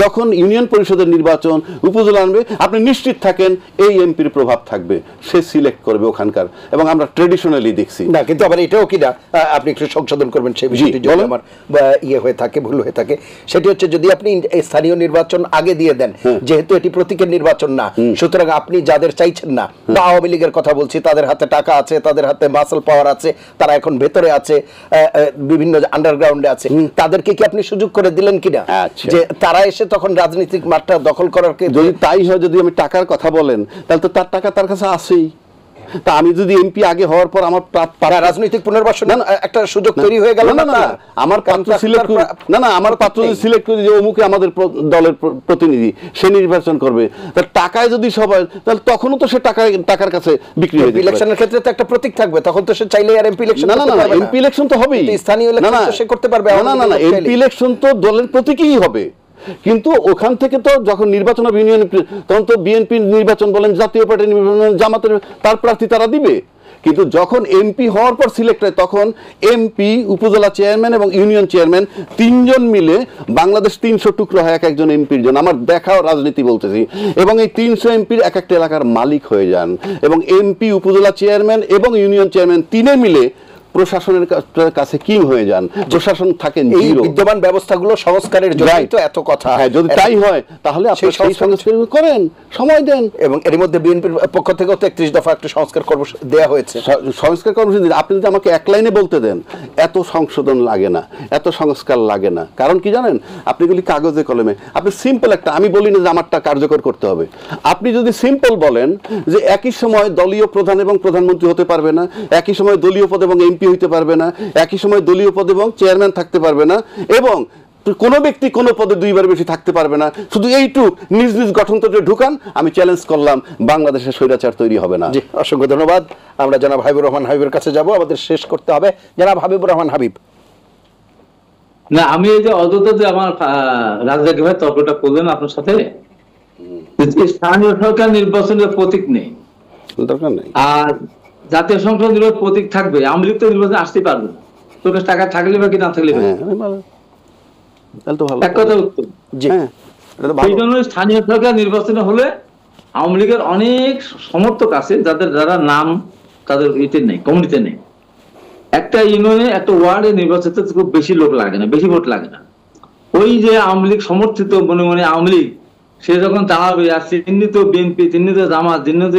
যখন ইউনিয়ন পরিষদের নির্বাচন উপজেলা আনবে আপনি নিশ্চিত থাকেন এই এমপির প্রভাব থাকবে, সে সিলেক্ট করবে ওখানকার। এবং আমরা ট্রেডিশনালি দেখছি না, কিন্তু আবার এটাও কি না, আপনি একটু সংশোধন করবেন সেই বিষয়টি যদি বলেন। আমার ইয়ে হয়ে থাকে, ভুল হয়ে থাকে। সেটি হচ্ছে যদি আপনি স্থানীয় নির্বাচন আগে দিয়ে দেন, যেহেতু এটি প্রতীকের নির্বাচন না, সুতরাং আপনি যাদের চাইছেন না, বা আওয়ামী লীগের কথা বলছি, তাদের হাতে টাকা আছে, তাদের হাতে মাসল পাওয়ার আছে, তারা এখন ভেতরে আছে, বিভিন্ন আন্ডারগ্রাউন্ডে আছে, তাদেরকে কি আপনি সুযোগ করে দিলেন কিনা আচ্ছা। যে তারা এসে তখন রাজনৈতিক মাঠটা দখল করার? যদি তাই হয়, যদি আমি টাকার কথা বলেন তাহলে তো তার টাকা তার কাছে আছেই। তা আমি যদি এমপি আগে হওয়ার পর আমার রাজনৈতিক পুনর্বাসন একটা সুযোগ তৈরি হয়ে গেল না, আমার পাত্র সিলেক্ট না না আমার পাত্র সিলেক্ট করে যে অমুকে আমাদের দলের প্রতিনিধি, সে নির্বাচন করবে, তার টাকায় যদি সবাই, তাহলে তখনও তো সে টাকার কাছে বিক্রি হয়ে যাবে। ইলেকশনের ক্ষেত্রে তো একটা প্রতীক থাকবে, তখন তো সে চাইলে আর এমপি ইলেকশন না না না, এমপি ইলেকশন তো হবেই, স্থানীয় ইলেকশন তো সে করতে পারবে। না না না, এমপি ইলেকশন তো দলের প্রতীকই হবে, কিন্তু ওখান থেকে তো যখন নির্বাচন হবে ইউনিয়ন, তখন তো বিএনপি নির্বাচন বলেন, জাতীয় পার্টি নির্বাচন, জামাতের তার প্রার্থী তারা দিবে। কিন্তু যখন এমপি হওয়ার পর সিলেক্ট হয় তখন এমপি, উপজেলা চেয়ারম্যান এবং ইউনিয়ন চেয়ারম্যান তিনজন মিলে বাংলাদেশ 300 টুকরো হয় এক একজন এমপির জন্য, আমার দেখাও রাজনীতি বলতেছি, এবং এই 300 এমপির এক একটা এলাকার মালিক হয়ে যান, এবং এমপি, উপজেলা চেয়ারম্যান এবং ইউনিয়ন চেয়ারম্যান তিনে মিলে প্রশাসনের কাছে কি হয়ে যান, প্রশাসন থাকেন এই বিদ্যমান ব্যবস্থাগুলো সংস্কারের জন্য তো এত কথা। হ্যাঁ, যদি তাই হয় তাহলে আপনি সেই সংস্কার করেন, সময় দেন। এবং এর মধ্যে বিএনপির পক্ষ থেকেও তো 31 দফা একটা সংস্কার কর্মসূচি দেওয়া হয়েছে। সংস্কার কর্মসূচি আপনি যদি আমাকে এক লাইনে বলতে দেন, এত সংশোধন লাগে না, এত সংস্কার লাগে না। কারণ কি জানেন, আপনি গুলি কাগজে কলমে, আপনি সিম্পল একটা, আমি বলি না যে আমারটা কার্যকর করতে হবে, আপনি যদি সিম্পল বলেন যে একই সময় দলীয় প্রধান এবং প্রধানমন্ত্রী হতে পারবে না, একই সময় দলীয় পদ এবং এমপি হইতে পারবে না, একই সময় দলীয় পদ এবং চেয়ারম্যান থাকতে পারবে না, এবং কোনো ব্যক্তি কোনো পদে দুইবার বেশি থাকতে পারবে না, শুধু এইটুক নিজ নিজ গঠনতন্ত্রে ঢুকান, আমি চ্যালেঞ্জ করলাম বাংলাদেশের স্বৈরাচার তৈরি হবে না। জি, অসংখ্য ধন্যবাদ। আমরা জনাব হাবিবুর রহমান হাবিবের কাছে যাব, আমাদের শেষ করতে হবে। জনাব হাবিবুর রহমান হাবিব। না, আমি এই যে অযথা যে আমার রাজজাকি ভাই তর্কটা করলেন আপনার সাথে, স্থানীয় সরকার নির্বাচনের প্রতীক নেই, দরকার নেই, আর জাতীয় সংসদ নির্বাচন প্রতীক থাকবে, আওয়ামী লীগ তো নির্বাচনে আসতেই পারবে না, তোর কাছে টাকা থাকলে বা কি না থাকলে, তাহলে তো ভালো, এক কথা উত্তর। সেই জন্য স্থানীয় সরকার নির্বাচনে হলে আওয়ামী লীগের অনেক সমর্থক আছে যারা নাম তাদের ইতে নেই, কমিটিতে নেই। একটা ইউনিয়নে, একটা ওয়ার্ডে নির্বাচিত খুব বেশি লোক লাগে না, বেশি ভোট লাগে না। ওই যে আওয়ামী লীগ সমর্থিত মনে মনে আওয়ামী লীগ, সে যখন দাঁড়াবে, আর চিহ্নিত বিএনপি, চিহ্নিত জামাত, চিহ্নিত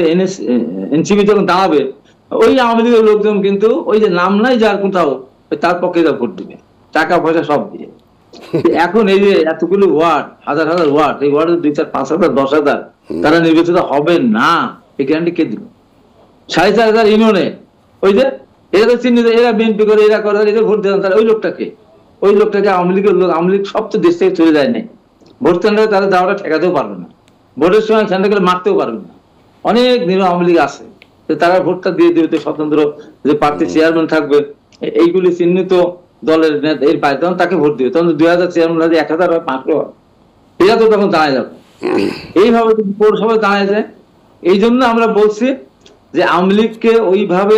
এনসিপি যখন দাঁড়াবে, ওই আওয়ামী লীগের লোকজন কিন্তু ওই যে নাম নাই যার কোথাও, তার পক্ষে যা ভোট দিবে, টাকা পয়সা সব দিয়ে। এখন এই যে এতগুলো ওয়ার্ড, হাজার হাজার ওয়ার্ড, এই ওয়ার্ডে 2, 4, 5,000, 10,000 তারা নির্বাচিত হবে না, এই গ্যারান্টি কে দিল? 4,500 ইউনিয়নে ওই যে এরা তো চিহ্নিত, এরা বিএনপি করে, এরা করে, এদের ভোট দেন, তারা ওই লোকটাকে আওয়ামী লীগের লোক, আওয়ামী লীগ সব তো দেশ থেকে চলে যায় নাই, ভোট কেন্দ্রে তাদের দাওয়াটা ঠেকাতেও পারবে না, ভোটের সময় সেন্টার মারতেও পারবে না। অনেক নিরীহ আওয়ামী লীগ আছে, তারা ভোটটা দিয়ে দেবে, স্বতন্ত্র যে প্রার্থী চেয়ারম্যান থাকবে, এইগুলি চিহ্নিত দলের নেতা, এর বাইরে তখন তাকে ভোট দিবে, তখন 2,000 চেয়ারম্যান 1,000 হয়, 500 হয়, এরা তো তখন দাঁড়ায় যাবে। এইভাবে যদি পৌরসভায় দাঁড়ায় যায়, এই জন্য আমরা বলছি যে আওয়ামী লীগকে ওইভাবে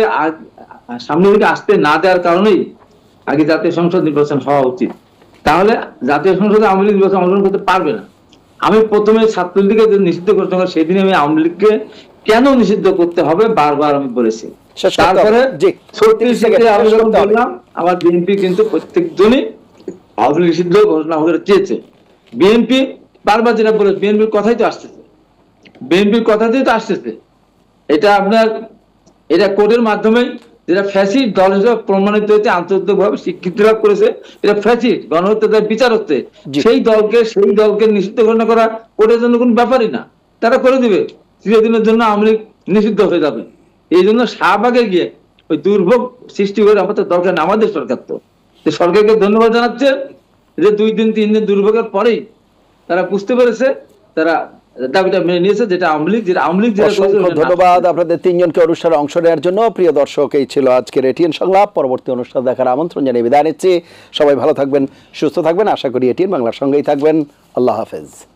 সামনে দিকে আসতে না দেওয়ার কারণেই আগে জাতীয় সংসদ নির্বাচন হওয়া উচিত। তাহলে জাতীয় সংসদে আওয়ামী লীগ নির্বাচন অংশগ্রহণ করতে পারবে না। আমি প্রথমে ছাত্রলীগকে নিষিদ্ধ করতে হবে, সেদিন আমি আওয়ামী লীগকে কেন নিষিদ্ধ করতে হবে বারবার আমি বলেছি। তারপরে 36 থেকে আমি যখন বললাম, আমার বিএনপি কিন্তু প্রত্যেকজনই আওয়ামী লীগ নিষিদ্ধ ঘোষণা করে চেয়েছে। বিএনপি বারবার যেটা বলে, বিএনপির কথাই তো আসতেছে, বিএনপির কথাতেই তো আসতেছে। এটা আপনার, এটা কোর্টের মাধ্যমে যেটা ফ্যাসিস্ট দল হিসেবে প্রমাণিত হয়েছে, আন্তর্জাতিকভাবে স্বীকৃতি লাভ করেছে, এটা ফ্যাসিস্ট গণহত্যা বিচার হচ্ছে, সেই দলকে নিষিদ্ধ ঘোষণা করা কোর্টের জন্য কোনো ব্যাপারই না, তারা করে দিবে, চিরদিনের জন্য আওয়ামী লীগ নিষিদ্ধ হয়ে যাবে। এই জন্য শাহবাগে গিয়ে ওই দুর্ভোগ সৃষ্টি করে আমাদের দরকার না। আমাদের সরকার তো, সরকারকে ধন্যবাদ জানাচ্ছে যে 2 দিন 3 দিন দুর্ভোগের পরেই তারা বুঝতে পেরেছে, তারা দাবিটা মেনে নিয়েছে, যেটা আওয়ামী লীগ ধন্যবাদ আপনাদের 3 জনকে অনুষ্ঠানে অংশ নেওয়ার জন্য। প্রিয় দর্শক, এই ছিল আজকের এটিএন সংলাপ। পরবর্তী অনুষ্ঠান দেখার আমন্ত্রণ জানিয়ে বিদায় নিচ্ছি। সবাই ভালো থাকবেন, সুস্থ থাকবেন, আশা করি এটিএন বাংলার সঙ্গেই থাকবেন। আল্লাহ হাফেজ।